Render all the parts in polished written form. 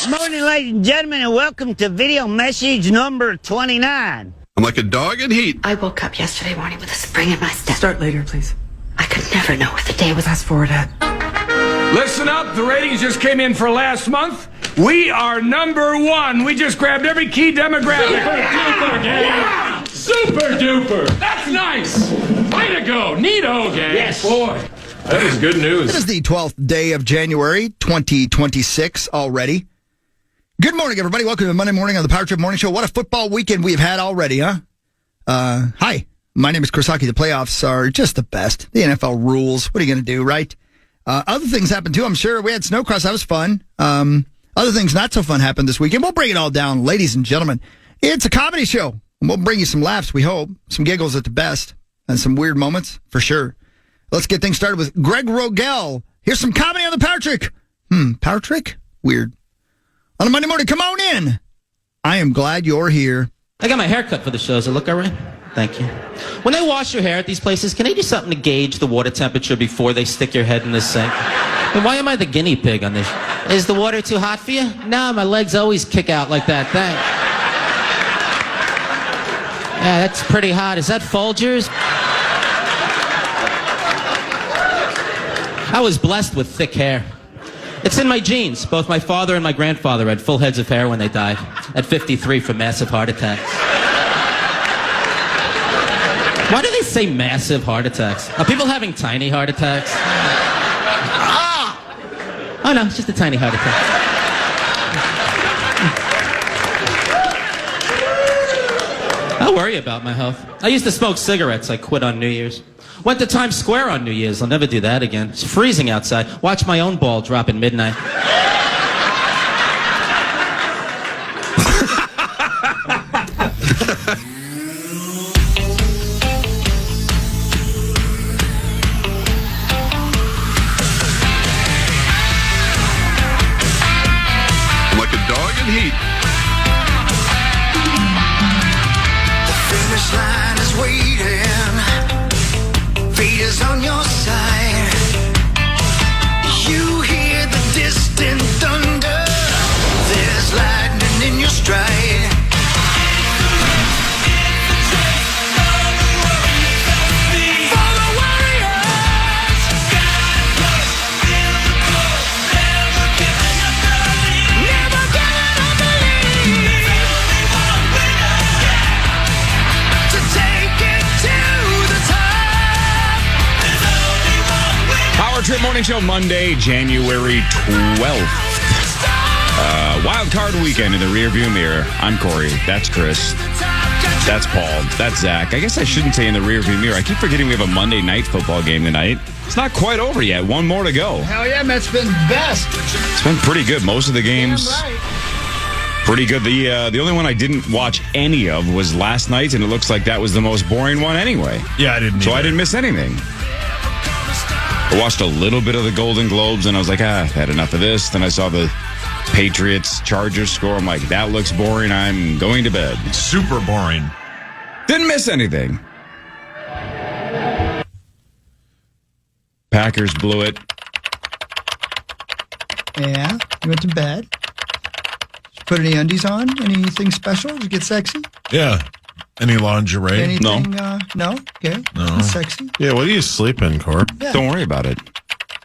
Morning, ladies and gentlemen, and welcome to video message number 29. I'm like a dog in heat. I woke up yesterday morning with a spring in my step. Start later, please. I could never know what the day was. Fast forward it. Listen up, the ratings just came in for last month. We are number one. We just grabbed every key demographic. Super duper. That's nice. Way to go. Neato, gang. Yes. Boy, that is good news. It is the 12th day of January, 2026 already. Good morning, everybody. Welcome to Monday morning on the Power Trip Morning Show. What a football weekend we've had already, huh? Hi, my name is Chris Hockey. The playoffs are just the best. The NFL rules. What are you going to do, right? Other things happened, too. I'm sure we had snowcross. That was fun. Other things not so fun happened this weekend. We'll bring it all down, ladies and gentlemen. It's a comedy show. We'll bring you some laughs, we hope. Some giggles at the best. And some weird moments, for sure. Let's get things started with Greg Rogel. Here's some comedy on the Power Trick. Power Trick? Weird. On a Monday morning, come on in. I am glad you're here. I got my hair cut for the show. Does it look all right? Thank you. When they wash your hair at these places, can they do something to gauge the water temperature before they stick your head in the sink? And why am I the guinea pig on this? Is the water too hot for you? No, my legs always kick out like that. Thanks. Yeah, that's pretty hot. Is that Folgers? I was blessed with thick hair. It's in my genes. Both my father and my grandfather had full heads of hair when they died, at 53 from massive heart attacks. Why do they say massive heart attacks? Are people having tiny heart attacks? Oh no, it's just a tiny heart attack. I worry about my health. I used to smoke cigarettes. I quit on New Year's. Went to Times Square on New Year's. I'll never do that again. It's freezing outside. Watch my own ball drop at midnight. I'm like a dog in heat. The finish line is waiting. Fate is on your side. You hear the distant thunder. There's lightning in your stride. For the warriors, never giving up the lead. To take it to the top. Power Trip Morning Show, Monday, January 12th. Wild card weekend in the rearview mirror. I'm Corey. That's Chris. That's Paul. That's Zach. I guess I shouldn't say in the rearview mirror. I keep forgetting we have a Monday night football game tonight. It's not quite over yet. One more to go. Hell yeah, Matt's been best. It's been pretty good. Most of the games, pretty good. The only one I didn't watch any of was last night, and it looks like that was the most boring one anyway. Yeah, I didn't. So I didn't miss anything. I watched a little bit of the Golden Globes, and I was like, I've had enough of this. Then I saw the Patriots-Chargers score. I'm like, that looks boring. I'm going to bed. It's super boring. Didn't miss anything. Packers blew it. Yeah, you went to bed. Did you put any undies on? Anything special? Did you get sexy? Yeah. Any lingerie? Anything? No? Okay. No. Sexy? Yeah, what do you sleep in, Corp? Yeah. Don't worry about it.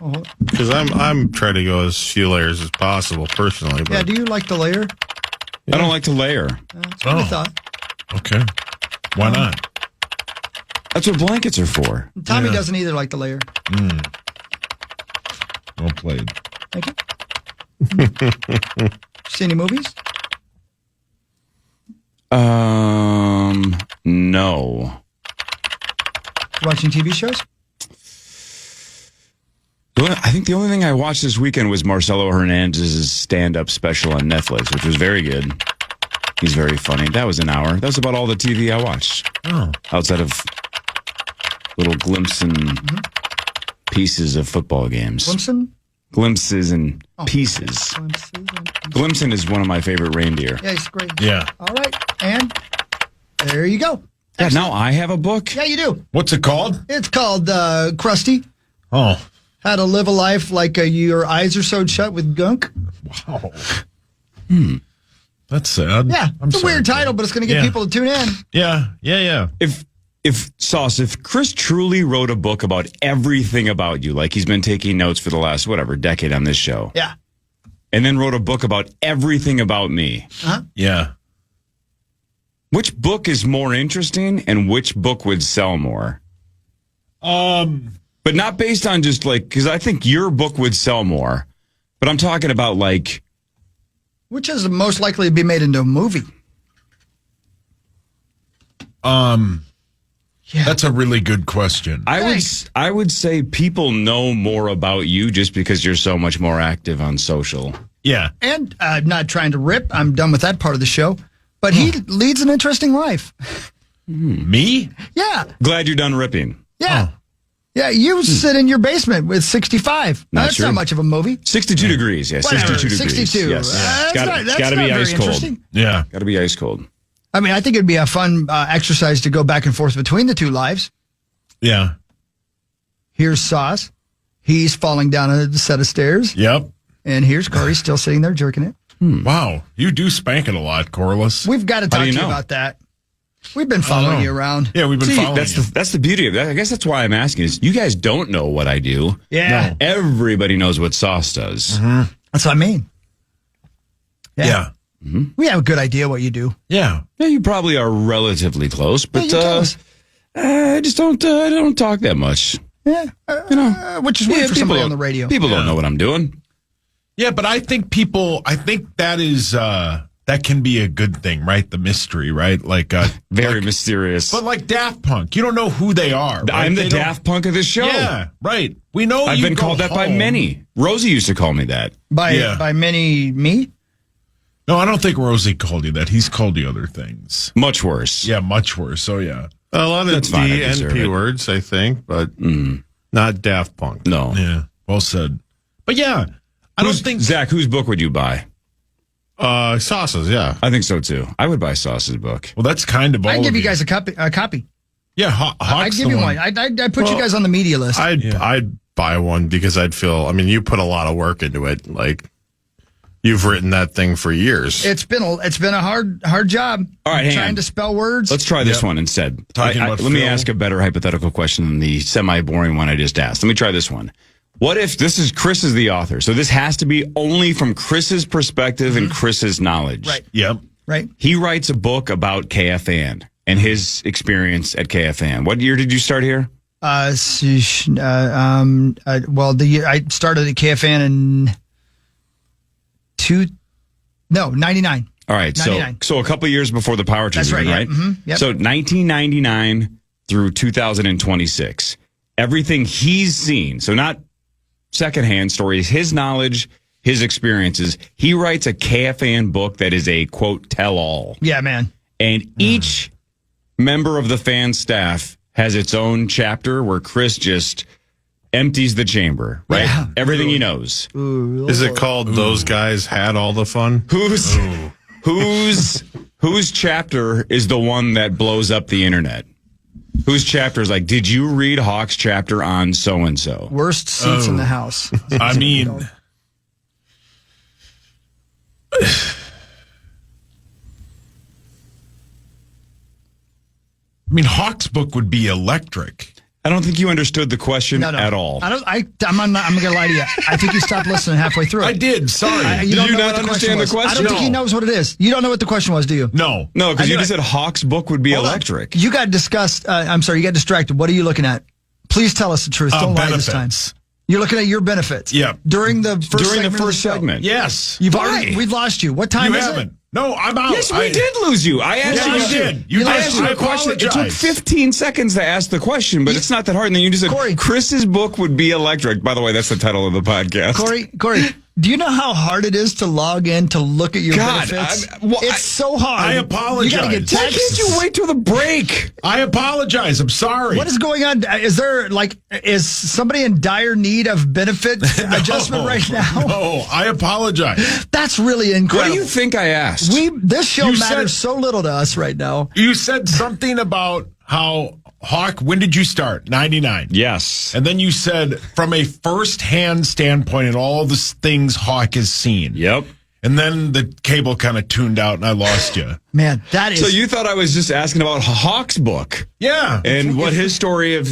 Oh, Because I'm trying to go as few layers as possible, personally. But yeah, do you like to layer? I don't like to layer. That's what I Oh. thought. Okay. Why not? That's what blankets are for. Tommy Yeah. doesn't either like to layer. Well played. Thank you. See any movies? No. Watching TV shows? I think the only thing I watched this weekend was Marcelo Hernandez's stand-up special on Netflix, which was very good. He's very funny. That was an hour. That was about all the TV I watched. Oh. Outside of little glimpses and pieces of football games. Glimpson? Glimpses and pieces. Glimpson is one of my favorite reindeer. Yeah, he's great. Yeah. All right. And there you go. Yeah, now I have a book? Yeah, you do. What's it called? It's called Krusty. Oh. How to live a life like your eyes are sewed shut with gunk. Wow. That's sad. Yeah, it's a weird title, but it's going to get people to tune in. Yeah. If Chris truly wrote a book about everything about you, like he's been taking notes for the last, decade on this show. Yeah. And then wrote a book about everything about me. Yeah. Which book is more interesting and which book would sell more? But not based on just because I think your book would sell more. But I'm talking about which is most likely to be made into a movie? Yeah. That's a really good question. I would say people know more about you just because you're so much more active on social. Yeah. And not trying to rip. I'm done with that part of the show. But he leads an interesting life. Me? Yeah. Glad you're done ripping. Yeah. Yeah, you sit in your basement with 65. That's not much of a movie. 62 degrees, yeah. Whatever, 62 degrees. 62. Yes. That's Got to be ice cold. Yeah. Got to be ice cold. I mean, I think it'd be a fun exercise to go back and forth between the two lives. Yeah. Here's Sauce. He's falling down a set of stairs. Yep. And here's Corey still sitting there jerking it. Wow. You do spank it a lot, Corliss. We've got to talk to you about that. We've been following you around. Yeah, we've been following you. That's the beauty of that. I guess that's why I'm asking is you guys don't know what I do. Yeah. No. Everybody knows what Sauce does. Mm-hmm. That's what I mean. Yeah. Mm-hmm. We have a good idea what you do. Yeah. Yeah, you probably are relatively close, but I just don't talk that much. Yeah. Which is weird for somebody on the radio. People don't know what I'm doing. Yeah, but I think that is that can be a good thing, right? The mystery, right? Very mysterious. But like Daft Punk, you don't know who they are. Right? I'm the Daft Punk of this show. Yeah, right. We know I've been called that by many. Rosie used to call me that. By many me? No, I don't think Rosie called you that. He's called you other things. Much worse. Yeah, much worse. So yeah. A lot of That's fine, D I and deserve P it. words, I think, but not Daft Punk. No. Yeah. Well said. But yeah, I don't think Zach, whose book would you buy? Sauces, yeah. I think so too. I would buy Sauce's book. Well, that's kind of all. I'd give of you guys a copy. Yeah, Hawk's I'd give you one. I'd put you guys on the media list. I'd buy one because I'd feel. I mean, you put a lot of work into it. Like you've written that thing for years. It's been a hard job. All right, trying to spell words. Let's try this one instead. Talking about let me Phil. ask a better hypothetical question than the semi-boring one I just asked. Let me try this one. What if Chris is the author, so this has to be only from Chris's perspective and Chris's knowledge. Right. Yep. Right. He writes a book about KFAN and his experience at KFAN. What year did you start here? I started at KFAN in 99. All right, 99. so a couple years before the power trip, That's right, yeah. right? Mm-hmm, yep. So 1999 through 2026, everything he's seen, so not secondhand stories, his knowledge, his experiences. He writes a KFAN book that is a quote tell-all, Yeah, man. and each member of the fan staff has its own chapter where Chris just empties the chamber, right? Yeah. Everything he knows. Is it called Those Guys Had All the Fun? Whose chapter is the one that blows up the internet? Whose chapter is like, did you read Hawk's chapter on so-and-so? Worst seats in the house. I mean, Hawk's book would be electric. I don't think you understood the question at all. I'm not gonna lie to you. I think you stopped listening halfway through. I did. Sorry. You Did don't you know not what the understand the was. I question? don't think he knows what it is. You don't know what the question was, do you? No. No, because I you knew just it. said Hawk's book would be electric. You got discussed. I'm sorry, you got distracted. What are you looking at? Please tell us the truth. Don't lie this time. Benefits. You're looking at your benefits. Yeah. During the first segment. Yes. We've lost you. What time You is haven't. No, I'm out. Yes, we did lose you. I asked Yeah, you. you did. You I did. asked you I a question. It took apologize. 15 seconds to ask the question, but it's not that hard. And then you just said, Corey. Chris's book would be electric. By the way, that's the title of the podcast. Corey, do you know how hard it is to log in to look at your God, benefits? It's so hard. I apologize. You got to get Why texts. can't you wait till the break? I apologize. I'm sorry. What is going on? Is somebody in dire need of benefit adjustment right now? No, I apologize. That's really What incredible. do you think I asked? This show You matters said- so little to us right now. You said something about how Hawk, when did you start? 99. Yes. And then you said from a first-hand standpoint and all the things Hawk has seen. Yep. And then the cable kind of tuned out and I lost you. Man, that is. So you thought I was just asking about Hawk's book. Yeah. And what his story of,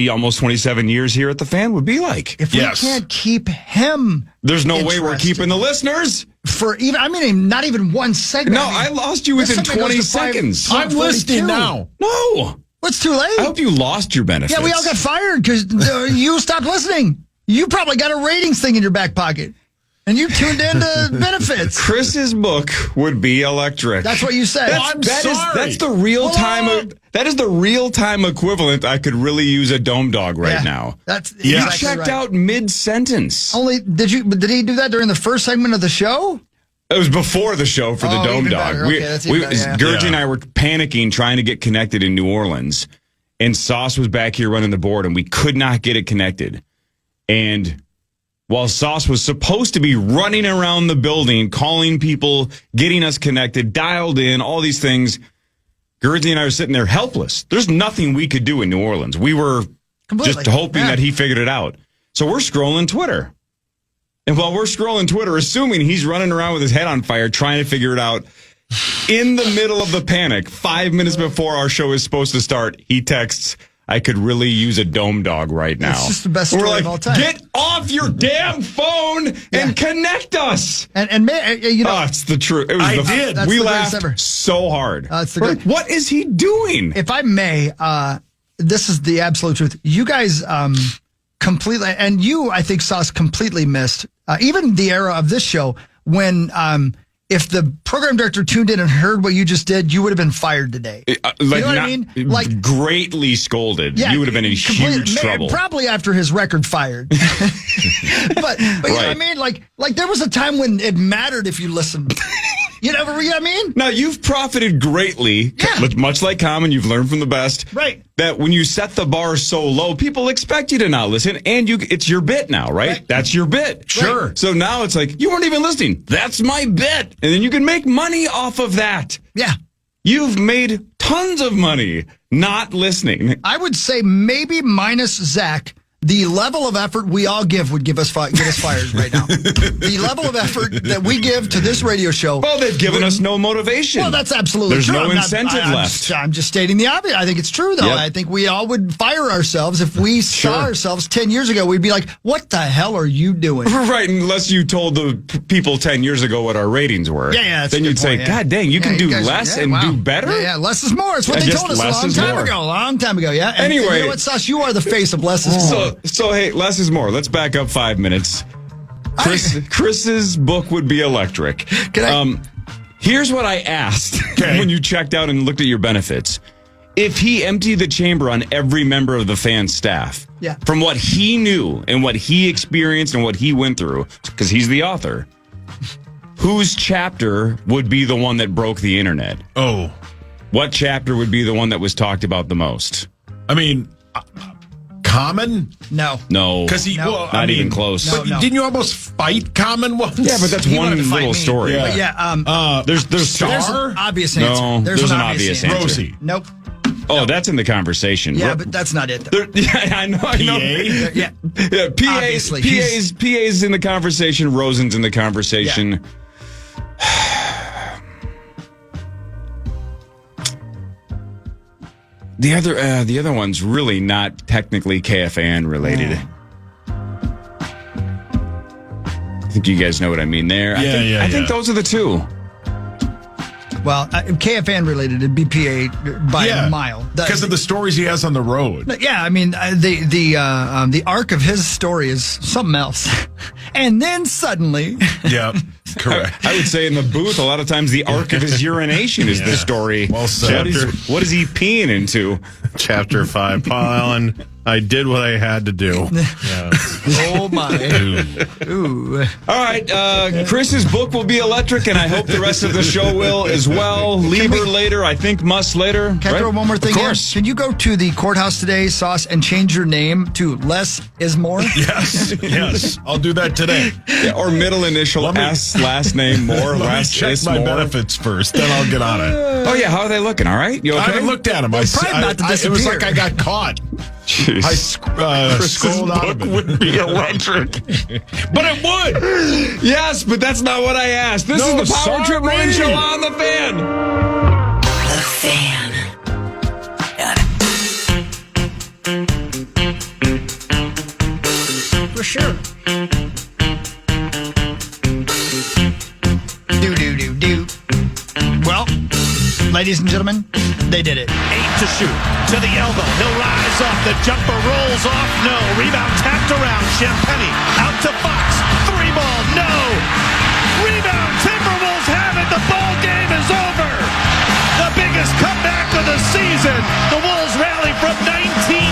almost 27 years here at the Fan would be like. If we can't keep him. There's no way we're keeping the listeners. For even, not even one segment. No, I lost you within 20 seconds. I'm listening now. No. What's too late? I hope you lost your benefits. Yeah, we all got fired because you stopped listening. You probably got a ratings thing in your back pocket. And you tuned into benefits. Chris's book would be electric. That's what you said. That's the real time. That is the real time equivalent. I could really use a dome dog right now. That's you exactly checked right. out mid sentence. Did he do that during the first segment of the show? It was before the show for the dome dog. Gurgie and I were panicking trying to get connected in New Orleans, and Sauce was back here running the board, and we could not get it connected. And while Sauce was supposed to be running around the building, calling people, getting us connected, dialed in, all these things, Gurgie and I were sitting there helpless. There's nothing we could do in New Orleans. We were just hoping that he figured it out. So we're scrolling Twitter. And while we're scrolling Twitter, assuming he's running around with his head on fire, trying to figure it out, in the middle of the panic, 5 minutes before our show is supposed to start, he texts, I could really use a dome dog right now. It's just the best story of all time. Get off your damn phone and connect us. It's the truth. We laughed so hard. What is he doing? If I may, this is the absolute truth. You guys completely, and you, I think, Sauce, completely missed even the era of this show when if the program director tuned in and heard what you just did, you would have been fired today. You know what I mean? Like greatly scolded. You would have been in huge trouble. Probably after his record fired. but you know what I mean? Like there was a time when it mattered if you listened. You know what I mean? Now, you've profited greatly, much like Common, you've learned from the best. Right. That when you set the bar so low, people expect you to not listen, and it's your bit now, right? That's your bit. Sure. Right. So now it's like, you weren't even listening. That's my bit. And then you can make money off of that. Yeah. You've made tons of money not listening. I would say maybe minus Zach, the level of effort we all give would get us fired right now. The level of effort that we give to this radio show. Well, they've given us no motivation. Well, that's absolutely true. There's no incentive left. I'm just stating the obvious. I think it's true, though. Yep. I think we all would fire ourselves if we saw ourselves 10 years ago. We'd be like, what the hell are you doing? Right, unless you told the people 10 years ago what our ratings were. Yeah, then you'd say, God dang, you can do less and do better? Yeah, less is more. It's what they told us a long time ago. Yeah. And anyway. You know what, Sauce? You are the face of less is more. So, hey, less is more. Let's back up 5 minutes. Chris's book would be electric. Here's what I asked when you checked out and looked at your benefits. If he emptied the chamber on every member of the Fan staff, from what he knew and what he experienced and what he went through, because he's the author, whose chapter would be the one that broke the internet? Oh. What chapter would be the one that was talked about the most? I mean, Common? No. Because not even close. But didn't you almost fight Common once? Yeah, but that's one little story. Yeah. There's Star? There's an obvious answer. No, there's an obvious answer. Rosie. Nope. Oh, that's in the conversation. Yeah, but that's not it, though. I know. PA? PA's in the conversation. Rosen's in the conversation. The other one's really not technically KFAN related. I think you guys know what I mean there. I think those are the two. Well, KFAN related, it'd be PA by a mile because of the stories he has on the road. Yeah, I mean the arc of his story is something else, and then suddenly, correct. I would say in the booth, a lot of times the arc of his urination is the story. Well said. What is he peeing into? Chapter 5. Paul Allen, I did what I had to do. Oh my! Ooh. All right, Chris's book will be electric, and I hope the rest of the show will as well. Leber later, I think Muss later. Can I throw one more thing? Of course. Can you go to the courthouse today, Sauce, and change your name to Less is More? Yes, I'll do that today. Yeah, or middle initial S, last name More. Let me check my benefits first, then I'll get on it. Oh yeah, how are they looking? All right, you okay? I haven't looked at them. It was like I got caught. Jeez. I scold out of it. Would be electric. But it would. Yes, but that's not what I asked. This is the Power Trip Morning Show on The Fan. The Fan. For sure. Do. Well, ladies and gentlemen, they did it. 8 to shoot. To the elbow. He'll rise up. The jumper rolls off. No. Rebound tapped around. Champagny out to Fox. 3-ball. No. Rebound. Timberwolves have it. The ball game is over. The biggest comeback of the season. The Wolves rally from 19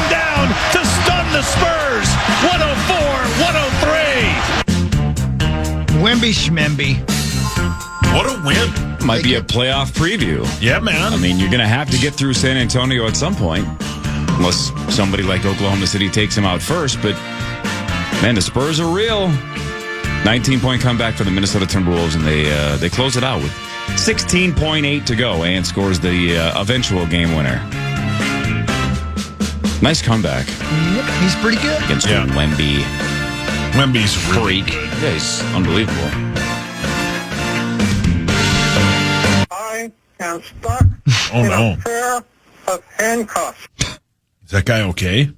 down to stun the Spurs. 104-103. Wimby Schmemby. What a win. Might be a playoff preview. Yeah, man. I mean, you're going to have to get through San Antonio at some point, unless somebody like Oklahoma City takes them out first. But, man, the Spurs are real. 19-point comeback for the Minnesota Timberwolves, and they close it out with 16.8 to go, and scores the eventual game winner. Nice comeback. Yep, he's pretty good. Against Wemby. Wemby's really Freak. Yeah, he's unbelievable. I am stuck Oh, in no. a pair of handcuffs. Is that guy okay?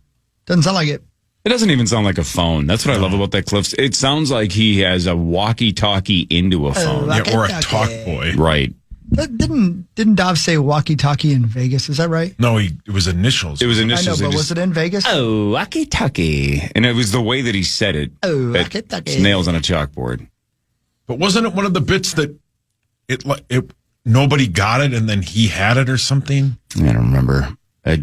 Doesn't sound like it. It doesn't even sound like a phone. That's what I love about that clip. It sounds like he has a walkie-talkie into a phone. Walkie-talkie. Yeah, or a talk boy. Right. Didn't Dov say walkie-talkie in Vegas? Is that right? No, it was initials. It was I initials. know, but They was just- it in Vegas? Oh, walkie-talkie. And it was the way that he said it. Oh, that walkie-talkie. it's nails on a chalkboard. But wasn't it one of the bits that it nobody got it and then he had it or something? I don't remember. I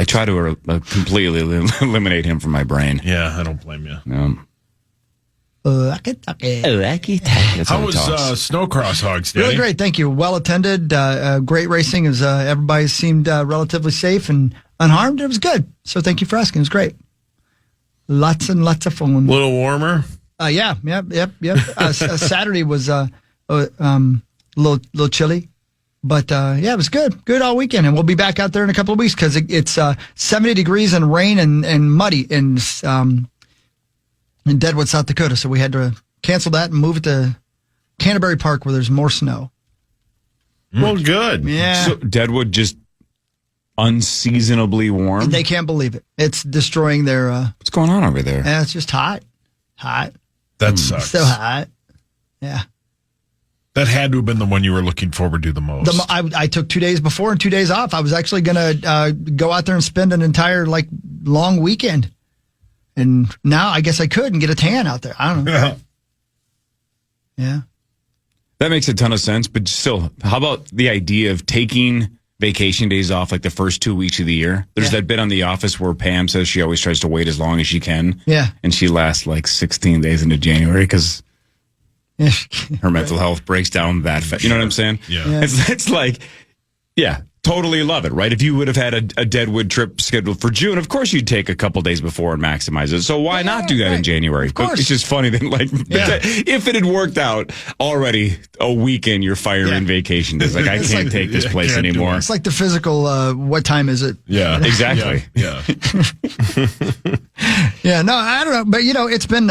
try to completely eliminate him from my brain. Yeah, I don't blame you. Walkie-talkie. Walkie-talkie. How was Snowcross Hogs, Daddy? Really great, thank you. Well attended, great racing. As everybody seemed relatively safe and unharmed. It was good. So thank you for asking. It was great. Lots and lots of fun. A little warmer. Yep. Saturday was little chilly, but it was good all weekend. And we'll be back out there in a couple of weeks because it's 70 degrees and rain and muddy in Deadwood, South Dakota. So we had to cancel that and move it to Canterbury Park where there's more snow. Well, good. Yeah. So Deadwood just unseasonably warm? They can't believe it. It's destroying their... What's going on over there? It's just hot. That sucks. So hot. Yeah. That had to have been the one you were looking forward to the most. I took 2 days before and 2 days off. I was actually going to go out there and spend an entire long weekend. And now I guess I could and get a tan out there. I don't know. Yeah. That makes a ton of sense, but still, how about the idea of taking vacation days off like the first 2 weeks of the year? There's that bit on The Office where Pam says she always tries to wait as long as she can. Yeah. And she lasts like 16 days into January because her mental health breaks down that fast. You know what I'm saying? Yeah. It's like, yeah, totally love it, right? If you would have had a Deadwood trip scheduled for June, of course you'd take a couple days before and maximize it. So why not do that in January? Of course. But it's just funny that if it had worked out already a weekend, you're firing vacation days. Like, I can't take this place anymore. It's like the physical, what time is it? Yeah, exactly. Yeah. Yeah, no, I don't know. But, it's been,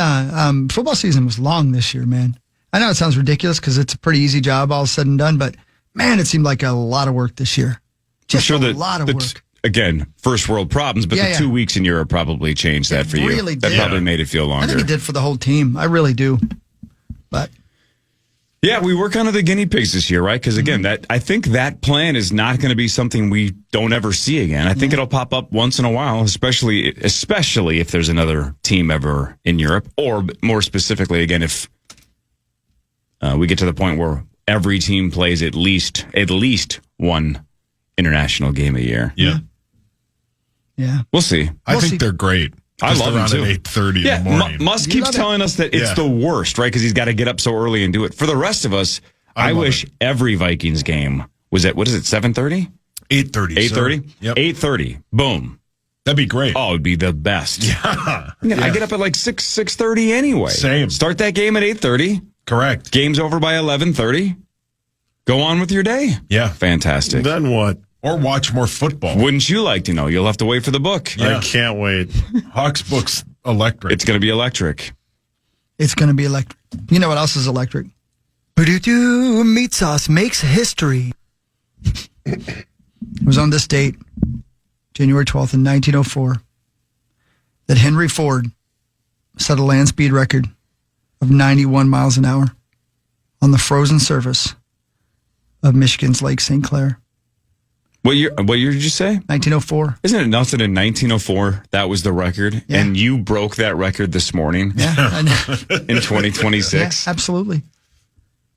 football season was long this year, man. I know it sounds ridiculous because it's a pretty easy job all said and done, but man, it seemed like a lot of work this year. Just a lot of work. Again, first world problems, but the 2 weeks in Europe probably changed that for you. Really that did. probably made it feel longer. I think it did for the whole team. I really do. But yeah, we were kind of the guinea pigs this year, right? Because again, I think that plan is not going to be something we don't ever see again. I think it'll pop up once in a while, especially if there's another team ever in Europe, or more specifically, again, if we get to the point where every team plays at least one international game a year. Yeah. Yeah. We'll see. I think they're great. I love them too. At 8:30 in the morning. Musk keeps telling us that it's the worst, right? Because he's got to get up so early and do it. For the rest of us, I wish every Vikings game was at, what is it, 7:30? 8:30. 8:30? Yep. 8:30. Boom. That'd be great. Oh, it'd be the best. Yeah. I get up at like 6:30 anyway. Same. Start that game at 8:30. Correct. Game's over by 11:30. Go on with your day. Yeah. Fantastic. Then what? Or watch more football. Wouldn't you like to know? You'll have to wait for the book. Yeah. I can't wait. Hawks book's electric. It's going to be electric. It's going to be electric. You know what else is electric? Meatsauce makes history. It was on this date, January 12th in 1904, that Henry Ford set a land speed record of 91 miles an hour on the frozen surface of Michigan's Lake St. Clair. What year did you say? 1904. Isn't it enough that in 1904 that was the record, Yeah. and you broke that record this morning? Yeah, I know. In 2026. Yeah, absolutely.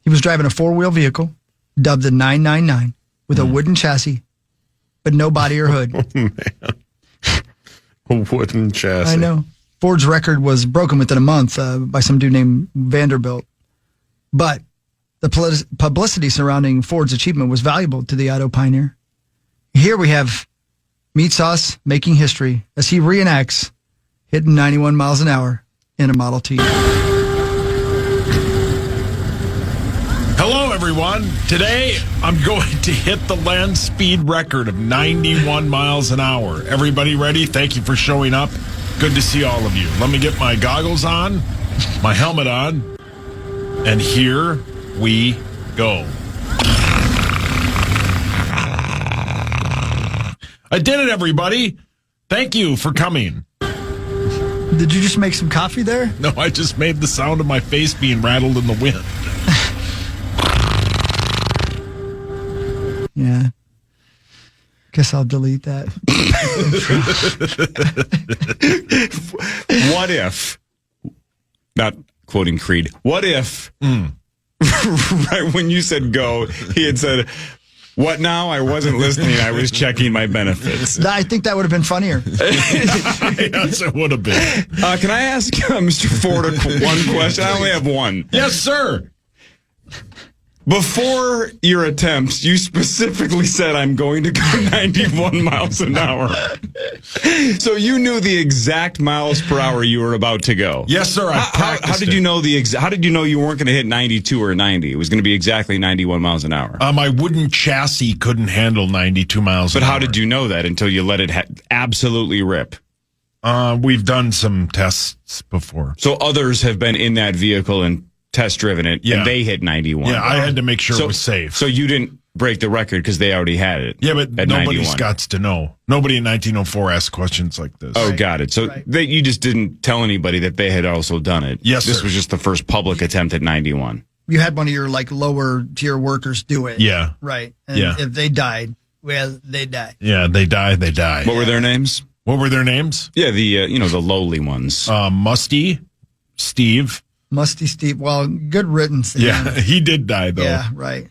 He was driving a four-wheel vehicle dubbed the 999 with a wooden chassis, but no body or hood. A wooden chassis. I know. Ford's record was broken within a month by some dude named Vanderbilt. But the publicity surrounding Ford's achievement was valuable to the auto pioneer. Here we have Meatsauce making history as he reenacts hitting 91 miles an hour in a Model T. Hello, everyone. Today, I'm going to hit the land speed record of 91 miles an hour. Everybody ready? Thank you for showing up. Good to see all of you. Let me get my goggles on, my helmet on, and here we go. I did it, everybody. Thank you for coming. Did you just make some coffee there? No, I just made the sound of my face being rattled in the wind. Yeah. Guess I'll delete that. What if, not quoting Creed, what if, right when you said go, he had said, what now? I wasn't listening. I was checking my benefits. I think that would have been funnier. Yes, it would have been. Can I ask Mr. Ford one question? I only have one. Yes, sir. Before your attempts, you specifically said, I'm going to go 91 miles an hour. So you knew the exact miles per hour you were about to go. Yes, sir. How did you know how did you know you weren't going to hit 92 or 90? It was going to be exactly 91 miles an hour. My wooden chassis couldn't handle 92 miles an hour. But how did you know that until you let it absolutely rip? We've done some tests before. So others have been in that vehicle and test driven it, and they hit 91. Yeah, I had to make sure it was safe. So you didn't break the record because they already had it. Yeah, but at nobody's 91. got to know. Nobody in 1904 asked questions like this. Oh, got it. So you just didn't tell anybody that they had also done it. Yes, This sir. was just the first public attempt at 91. You had one of your lower tier workers do it. Yeah. Right. And Yeah. if they died, well, they died. Yeah, they die. What were their names? What were their names? Yeah, the the lowly ones. Musty, Steve. Musty Steve. Well, good riddance. Yeah, he did die, though. Yeah, right.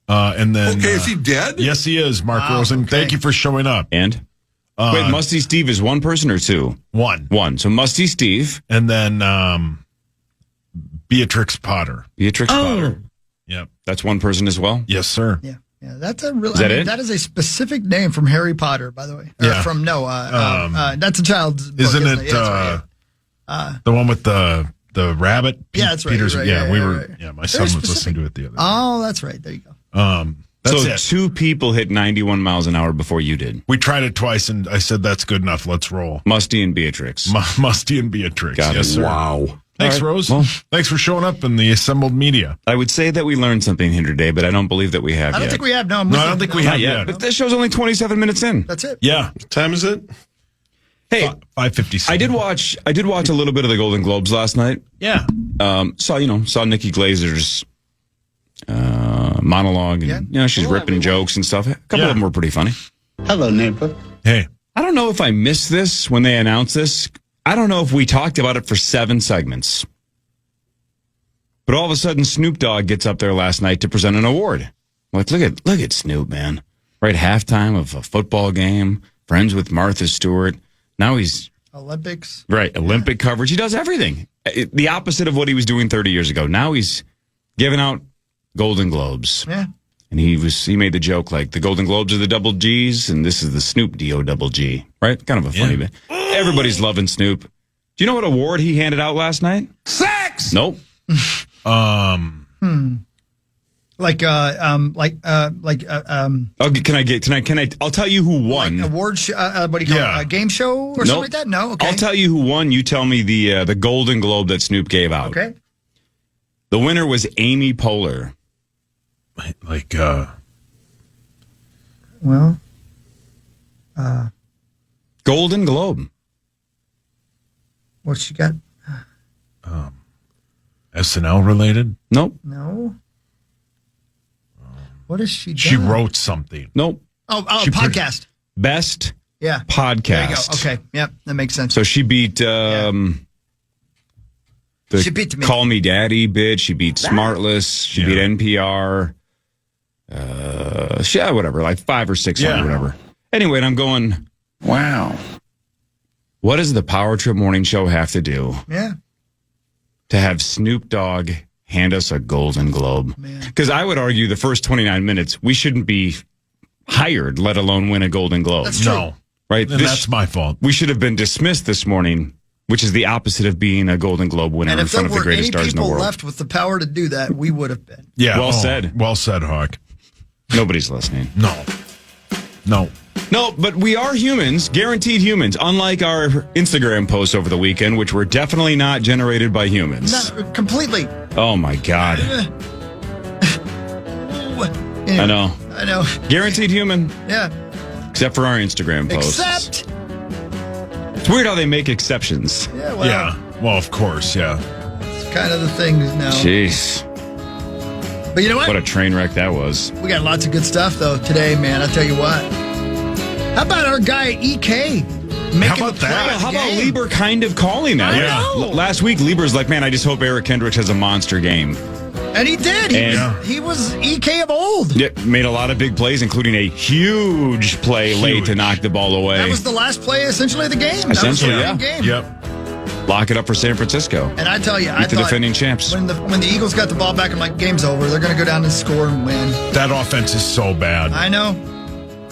And then. Okay, is he dead? Yes, he is, Mark Rosen. okay. Thank you for showing up. And? Wait, Musty Steve is one person or two? One. So Musty Steve. And then Beatrix Potter. Potter. Yep. That's one person as well? Yes, sir. Yeah. Yeah, that's a real. Is that it? That is a specific name from Harry Potter, by the way. Or Yeah. From that's a child's book. Isn't it Yeah, that's right. the one with the rabbit? Yeah, that's right, Peter's, right, yeah, yeah, we yeah, were. right. Yeah, my son was listening to it the other day. Oh, that's right. There you go. That's So it. two people hit 91 miles an hour before you did. We tried it twice, and I said that's good enough. Let's roll. Musty and Beatrix. Musty and Beatrix. Got yes, it. sir. Wow. Thanks, All right. Rose. Well- Thanks for showing up in the assembled media. I would say that we learned something here today, but I don't believe that we have I don't yet. think we have. No, I'm No, with I don't you. think we No. have Not yet. But this show's only 27 minutes in. That's it. Yeah. What time is it? Hey, 5:57. I did watch a little bit of the Golden Globes last night. Yeah. Saw Nikki Glazer's monologue, and she's ripping jokes and stuff. A couple of them were pretty funny. Hello, neighbor. Hey. I don't know if I missed this when they announced this. I don't know if we talked about it for 7 segments. But all of a sudden, Snoop Dogg gets up there last night to present an award. Like, look at Snoop, man. Right, halftime of a football game, friends with Martha Stewart. Now he's Olympics. right, Olympic coverage. He does everything. The opposite of what he was doing 30 years ago. Now he's giving out Golden Globes. Yeah. And he made the joke like the Golden Globes are the double G's, and this is the Snoop D-O double G. Right? Kind of a funny bit. Everybody's loving Snoop. Do you know what award he handed out last night? Sex! Nope. Okay, Can I? I'll tell you who won. award show, what do you call it? A game show or something like that? No? Okay. I'll tell you who won. You tell me the Golden Globe that Snoop gave out. Okay. The winner was Amy Poehler. Golden Globe. What's she got? SNL related? Nope. No. What is she doing? She wrote something. Nope. Oh, podcast. Best podcast. There you go. Okay. Yep, that makes sense. So she beat She beat me. Call Me Daddy bid. She beat Smartless. She beat NPR. Whatever, like 5 or 6 or whatever. Anyway, and I'm going, wow. What does the Power Trip Morning Show have to do to have Snoop Dogg hand us a Golden Globe? Because I would argue the first 29 minutes, we shouldn't be hired, let alone win a Golden Globe. That's true. No. Right? That's my fault. We should have been dismissed this morning, which is the opposite of being a Golden Globe winner in front of the greatest stars in the world. And if there were any people left with the power to do that, we would have been. Yeah. Well said. Well said, Hawk. Nobody's listening. No, but we are humans, guaranteed humans, unlike our Instagram posts over the weekend, which were definitely not generated by humans. Not completely. Oh, my God. I know. Guaranteed human. Yeah. Except for our Instagram posts. Except. It's weird how they make exceptions. Yeah, well. Yeah. Well, of course, yeah. It's kind of the thing now. Jeez. But you know what? What a train wreck that was. We got lots of good stuff, though, today, man. I'll tell you what. How about our guy, EK? How about that? How about Leber kind of calling that? I know. Last week, Lieber's like, man, I just hope Eric Kendricks has a monster game. And he did. He was EK of old. Yeah, made a lot of big plays, including a huge play late to knock the ball away. That was the last play, essentially, of the game. Essentially, that was the game. Yep. Lock it up for San Francisco. And I tell you, Beat the defending champs. When the Eagles got the ball back, I'm like, game's over. They're going to go down and score and win. That offense is so bad. I know.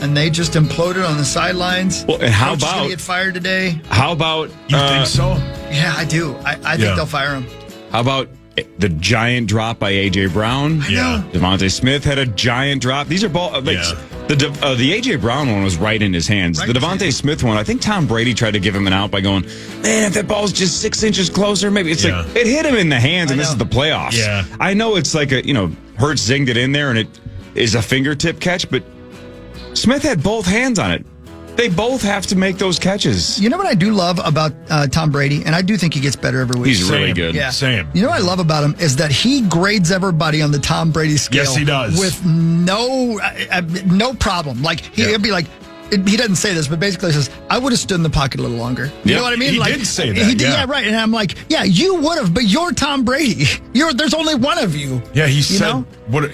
And they just imploded on the sidelines. Well, and how Coach is about gonna get fired today? How about you think so? Yeah, I do. I think they'll fire him. How about the giant drop by A.J. Brown? Yeah. Devontae Smith had a giant drop. These are ball the A.J. Brown one was right in his hands. The Devontae Smith one, I think Tom Brady tried to give him an out by going, man, if that ball's just 6 inches closer, maybe it's like it hit him in the hands, and this is the playoffs. Yeah. I know it's like Hurts zinged it in there, and it is a fingertip catch, but Smith had both hands on it. They both have to make those catches. You know what I do love about Tom Brady, and I do think he gets better every week. He's really good. Yeah. Same. You know what I love about him is that he grades everybody on the Tom Brady scale. Yes, he does. With no problem. Like he'd be like, he doesn't say this, but basically he says, I would have stood in the pocket a little longer. You know what I mean? He like, did say that. He did, yeah, right. And I'm like, yeah, you would have, but you're Tom Brady. There's only one of you. Yeah, he said, know? what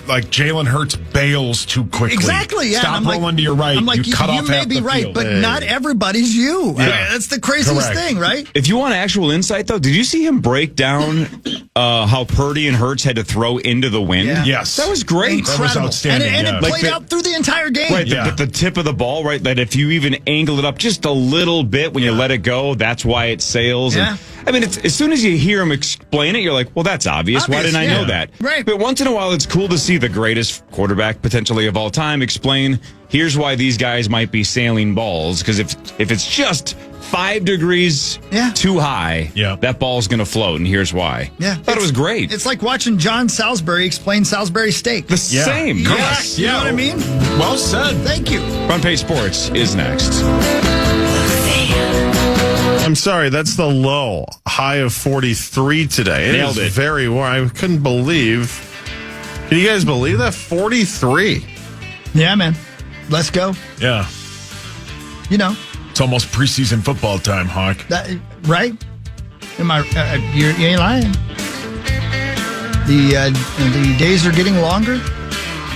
like Jalen Hurts bails too quickly. Exactly, yeah. Stop rolling to your right. I'm like, you cut off may half be the right, field. but not everybody's you. Yeah. That's the craziest thing, right? If you want actual insight, though, did you see him break down how Purdy and Hurts had to throw into the wind? Yeah. Yes. That was great. Incredible. That was outstanding. And it yeah. played out through the entire game. Right, but the tip of the ball, right, that if you even angle it up just a little bit when you let it go, that's why it sails. Yeah. And, I mean, as soon as you hear him explain it, you're like, well, that's obvious. Why didn't I know that? Right. But once in a while, it's cool to see the greatest quarterback potentially of all time explain, here's why these guys might be sailing balls. Because if it's just 5 degrees too high, that ball's going to float, and here's why. Yeah. Thought it was great. It's like watching John Salisbury explain Salisbury steak. The same. Yes. You know what I mean? Well said. Thank you. Front Page Sports is next. I'm sorry, that's the low. High of 43 today. Nailed it. Very warm. I couldn't believe. Can you guys believe that? 43. Yeah, man. Let's go. Yeah. You know. It's almost preseason football time, Hawk. Right? You ain't lying. The days are getting longer.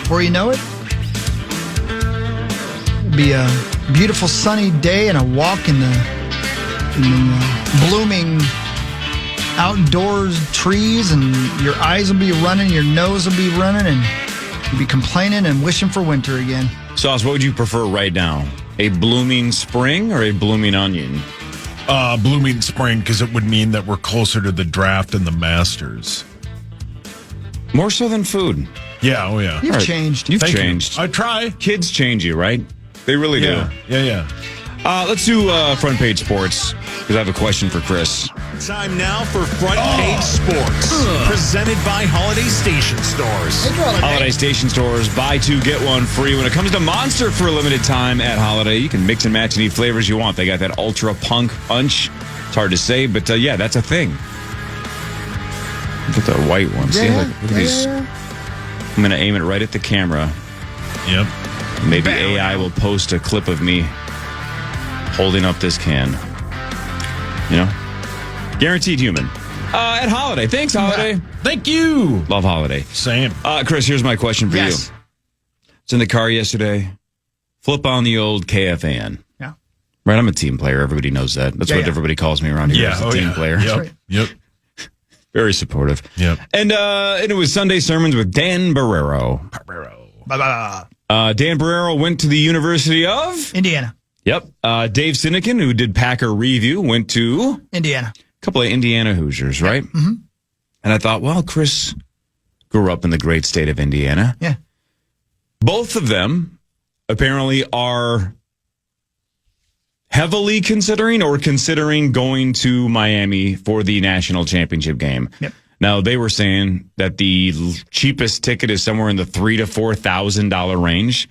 Before you know it, it'll be a beautiful sunny day and a walk in the blooming outdoors trees, and your eyes will be running, your nose will be running, and you'll be complaining and wishing for winter again. Sauce, what would you prefer right now? A blooming spring or a blooming onion? Blooming spring, because it would mean that we're closer to the draft and the Masters. More so than food. Yeah, oh yeah. You've changed. You've Thank you. changed. I try. Kids change you, right? They really Yeah, do. yeah. Let's do front page sports because I have a question for Chris. Time now for Front Page Sports, presented by Holiday Station Stores. Holiday Station Stores, buy two, get one free. When it comes to Monster for a limited time at Holiday, you can mix and match any flavors you want. They got that Ultra Punk Punch. It's hard to say, but yeah, that's a thing. Look at the white one. See, look at these. I'm going to aim it right at the camera. Yep. Maybe AI will post a clip of me holding up this can. You know? Guaranteed human. At Holiday. Thanks, Holiday. Thank you. Love Holiday. Same. Chris, here's my question for you. It's in the car yesterday. Flip on the old KFAN. Yeah. Right, I'm a team player. Everybody knows that. That's what everybody calls me around here. Yeah, As a team player. Yep. right. Yep. Very supportive. Yep. And it was Sunday Sermons with Dan Barrero. Bye-bye. Dan Barrero went to the University of Indiana. Yep. Dave Sinekin, who did Packer Review, went to Indiana. a couple of Indiana Hoosiers, right? Mm-hmm. And I thought, well, Chris grew up in the great state of Indiana. Yeah. Both of them apparently are heavily considering going to Miami for the national championship game. Yep. Now, they were saying that the cheapest ticket is somewhere in the $3,000 to $4,000 range.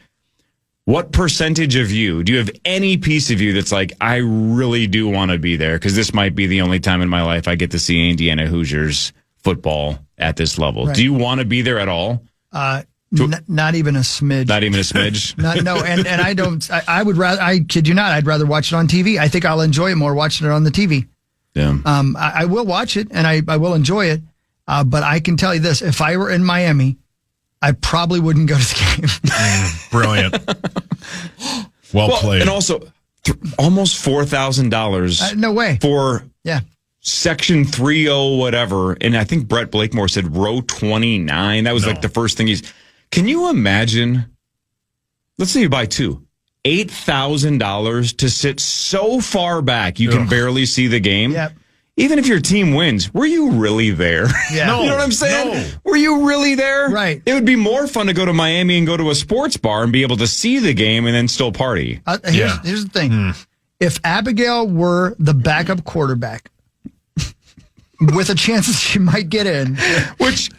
What percentage of you, do you have any piece of you that's like, I really do want to be there because this might be the only time in my life I get to see Indiana Hoosiers football at this level? Right. Do you want to be there at all? Not even a smidge. Not even a smidge? No, and I don't. I would rather. I kid you not. I'd rather watch it on TV. I think I'll enjoy it more watching it on the TV. Yeah. I will watch it and I will enjoy it. But I can tell you this: if I were in Miami, I probably wouldn't go to the game. Brilliant. Well played. And also, almost $4,000. No way. For yeah. Section 30 whatever. And I think Brett Blakemore said row 29. That was like the first thing he's... Can you imagine? Let's say you buy two. $8,000 to sit so far back you can barely see the game. Yep. Even if your team wins, were you really there? Yeah. You know what I'm saying? No. Were you really there? Right. It would be more fun to go to Miami and go to a sports bar and be able to see the game and then still party. Here's the thing. If Abigail were the backup quarterback, with a chance that she might get in. Which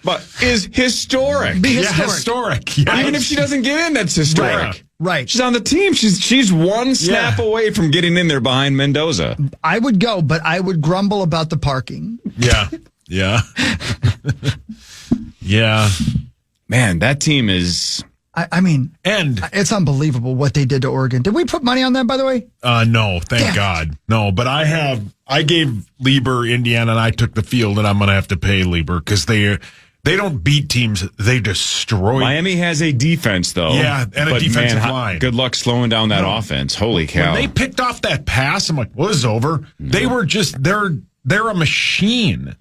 is historic. Be historic. Yeah. Even if she doesn't get in, that's historic. Right. She's on the team. She's one snap away from getting in there behind Mendoza. I would go, but I would grumble about the parking. Yeah. Yeah. Yeah. Man, that team is... I mean, and it's unbelievable what they did to Oregon. Did we put money on that, by the way? No, thank God. No, but I gave Leber, Indiana, and I took the field, and I'm going to have to pay Leber because they don't beat teams, they destroy. Miami has a defense, though. Yeah, and a defensive line. Good luck slowing down that offense. Holy cow. When they picked off that pass, I'm like, well, this is over. They were just, they're a machine.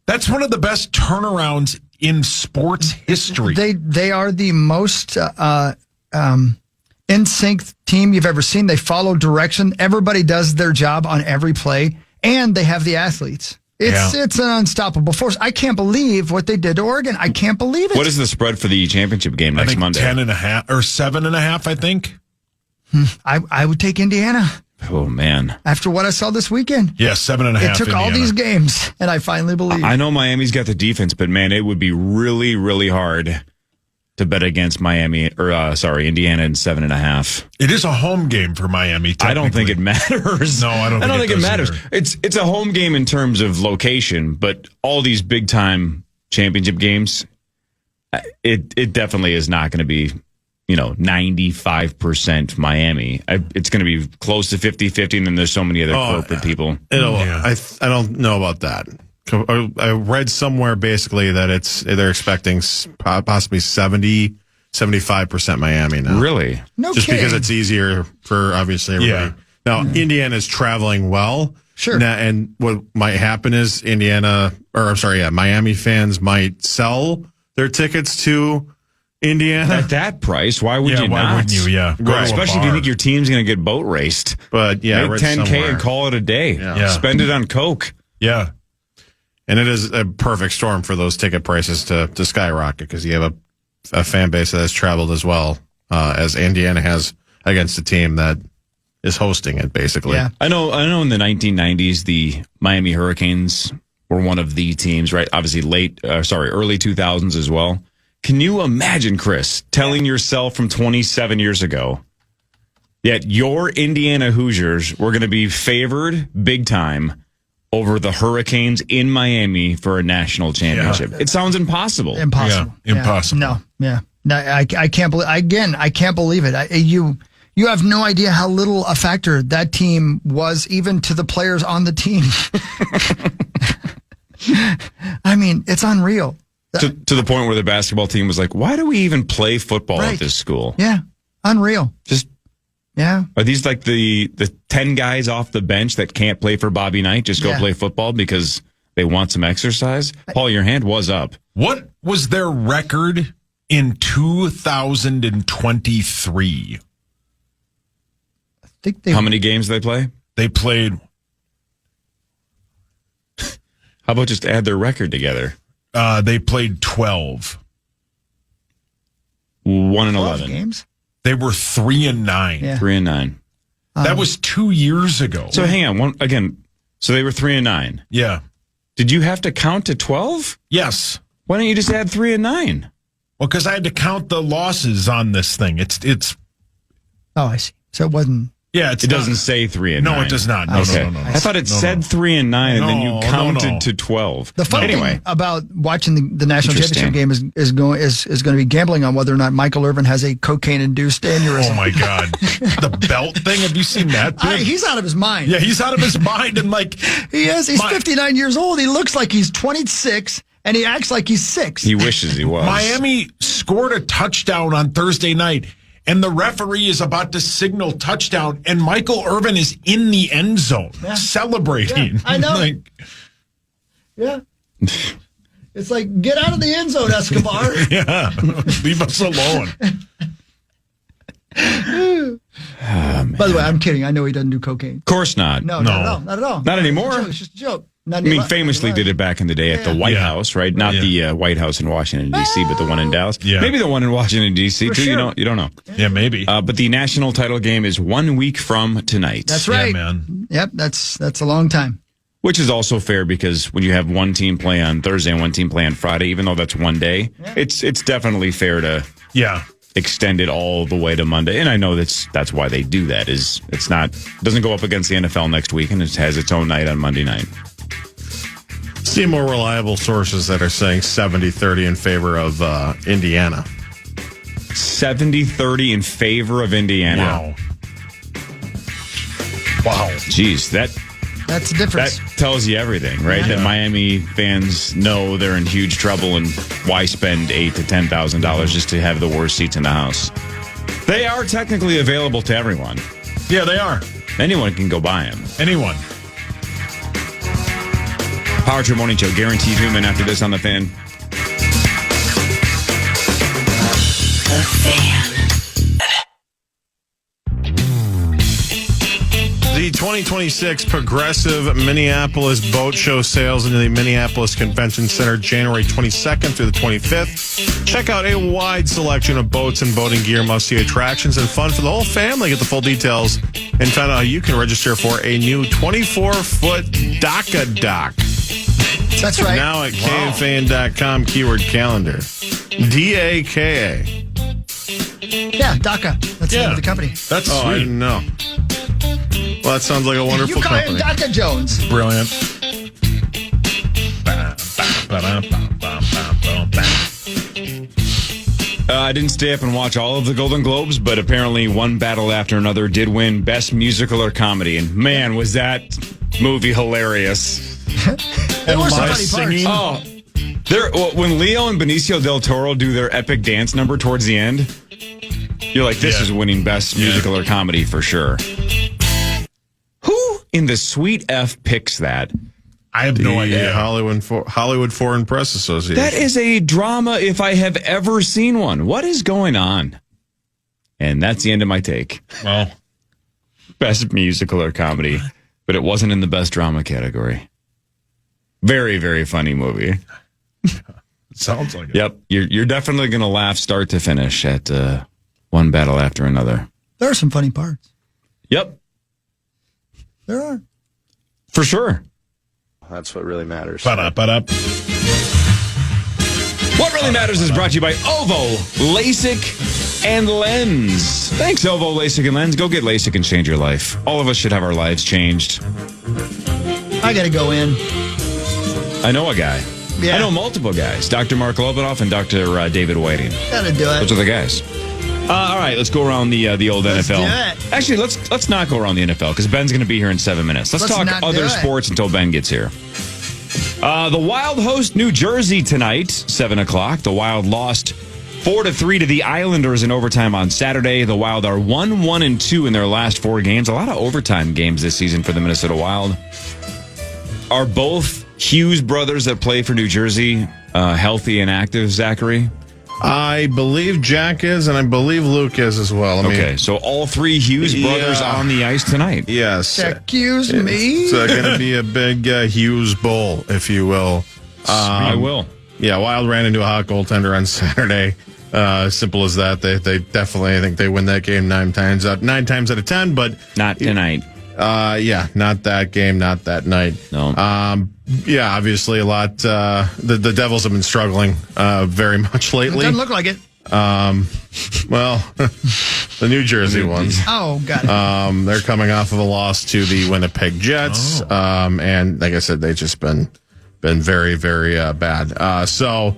That's one of the best turnarounds in sports history. They are the most in sync team you've ever seen. They follow direction. Everybody does their job on every play, and they have the athletes. It's an unstoppable force. I can't believe what they did to Oregon. I can't believe it. What is the spread for the championship game next Monday? 10.5 or 7.5, I think. I would take Indiana. Oh, man. After what I saw this weekend. Yeah, 7.5. It took all these games, and I finally believe. I know Miami's got the defense, but, man, it would be really, really hard to bet against Indiana in 7.5. It is a home game for Miami. I don't think it matters. No, I don't think it matters. It's a home game in terms of location, but all these big-time championship games, it definitely is not going to be 95% Miami. It's going to be close to 50-50, and then there's so many other corporate people. I don't know about that. I read somewhere basically that they're expecting possibly 70-75% Miami now. Really? No Just kidding. because it's easier for obviously everybody. Yeah. Now, Indiana's traveling well. Sure. Now, and what might happen is Miami fans might sell their tickets to Indiana. At that price, why would you why not? wouldn't you? Yeah. Go to a Especially if you bar. think your team's going to get boat raced. But yeah, make $10K and call it a day. Yeah. Spend it on Coke. Yeah. And it is a perfect storm for those ticket prices to skyrocket because you have a fan base that has traveled as well as Indiana has against a team that is hosting it, basically. Yeah. I know in the 1990s, the Miami Hurricanes were one of the teams, right? Obviously early 2000s as well. Can you imagine, Chris, telling yourself from 27 years ago that your Indiana Hoosiers were going to be favored big time over the Hurricanes in Miami for a national championship? It sounds impossible. Impossible. Yeah, impossible. No, yeah. No, I can't believe. Again, I can't believe it. You have no idea how little a factor that team was, even to the players on the team. I mean, it's unreal. To the point where the basketball team was like, why do we even play football at this school? Yeah, unreal. Yeah. Are these like the 10 guys off the bench that can't play for Bobby Knight just go play football because they want some exercise? Paul, your hand was up. What was their record in 2023? How many games did they play? They played. How about just add their record together? They played 12. 1-11 games. They were 3-9. Yeah. 3-9. That was 2 years ago. So hang on So they were 3-9. Yeah. Did you have to count to 12? Yes. Why don't you just add 3 and 9? Well, because I had to count the losses on this thing. It's. Oh, I see. So it wasn't. Yeah, it doesn't say 3 and 9. No, it does not. No, okay. no. I thought it said 3 and 9, and then you counted to 12. The fun thing about watching the national championship game is going to be gambling on whether or not Michael Irvin has a cocaine-induced aneurysm. Oh my God, the belt thing. Have you seen that? He's out of his mind. Yeah, he's out of his mind, and he is. He's 59 years old. He looks like he's 26. And he acts like he's 6. He wishes he was. Miami scored a touchdown on Thursday night, and the referee is about to signal touchdown, and Michael Irvin is in the end zone celebrating. Yeah, I know. Yeah. It's like, get out of the end zone, Escobar. Yeah. Leave us alone. By the way, I'm kidding. I know he doesn't do cocaine. Of course not. No, not at all. Not at all. Not anymore. It's just a joke. Famously did it back in the day at the White House, right? Not the White House in Washington, D.C., but the one in Dallas. Yeah. Maybe the one in Washington, D.C., too. Sure. You don't know. Yeah, maybe. But the national title game is 1 week from tonight. That's right. Yeah, man. Yep, that's a long time. Which is also fair because when you have one team play on Thursday and one team play on Friday, even though that's one day, it's definitely fair to extend it all the way to Monday. And I know that's why they do that. Doesn't go up against the NFL next week, and it has its own night on Monday night. See more reliable sources that are saying 70-30 in favor of Indiana. 70-30 in favor of Indiana. Wow. Jeez, that's the difference. That tells you everything, right? Yeah. That Miami fans know they're in huge trouble, and why spend $8,000 to $10,000 just to have the worst seats in the house? They are technically available to everyone. Yeah, they are. Anyone can go buy them. Anyone. Power Trip Morning Show, guaranteed human after this on the Fan. The Fan. The 2026 Progressive Minneapolis Boat Show sails into the Minneapolis Convention Center January 22nd through the 25th. Check out a wide selection of boats and boating gear, must-see attractions, and fun for the whole family. Get the full details and find out how you can register for a new 24-foot DACA dock. That's right. Now at KFAN.com, keyword calendar. DAKA. Yeah, DACA. That's the name of the company. That's sweet. I didn't know. Well, that sounds like a wonderful You call company. him DACA Jones. Brilliant. I didn't stay up and watch all of the Golden Globes, but apparently one battle after another did win Best Musical or Comedy. And man, was that movie hilarious. There were some funny parts. When Leo and Benicio del Toro do their epic dance number towards the end, you're like, this is winning Best Musical or Comedy for sure. Who in the sweet F picks that? I have no idea. Hollywood Foreign Press Association. That is a drama if I have ever seen one. What is going on? And that's the end of my take. Well, Best Musical or Comedy, but it wasn't in the Best Drama category. Very, very funny movie. Sounds like it. Yep. You're definitely going to laugh start to finish at one battle after another. There are some funny parts. Yep. There are. For sure. That's what really matters. Ba-da-ba-da. What Really Matters is brought to you by OVO, LASIK, and Lens. Thanks, OVO, LASIK, and Lens. Go get LASIK and change your life. All of us should have our lives changed. I got to go in. I know a guy. Yeah. I know multiple guys. Dr. Mark Lobanoff and Dr. David Whiting. Got to do it. Those are the guys. All right, let's go around the old Let's NFL. do it. Actually, let's not go around the NFL because Ben's going to be here in 7 minutes. Let's talk not other do it. sports until Ben gets here. The Wild host New Jersey tonight, 7 o'clock. The Wild lost 4-3 to the Islanders in overtime on Saturday. The Wild are 1-1-2 in their last 4 games. A lot of overtime games this season for the Minnesota Wild. Are both Hughes brothers that play for New Jersey healthy and active, Zachary? I believe Jack is, and I believe Luke is as well. Okay, so all 3 Hughes brothers on the ice tonight. Yes. Excuse me? It's going to be a big Hughes Bowl, if you will. I will. Yeah, Wild ran into a hot goaltender on Saturday. Simple as that. They definitely, I think they win that game 9 times out of 10, but not tonight. Yeah, not that game, not that night. No. Yeah, obviously a lot. The Devils have been struggling very much lately. Doesn't look like it. Well, the New Jersey ones. Oh, got it. They're coming off of a loss to the Winnipeg Jets, and like I said, they've just been very, very bad. So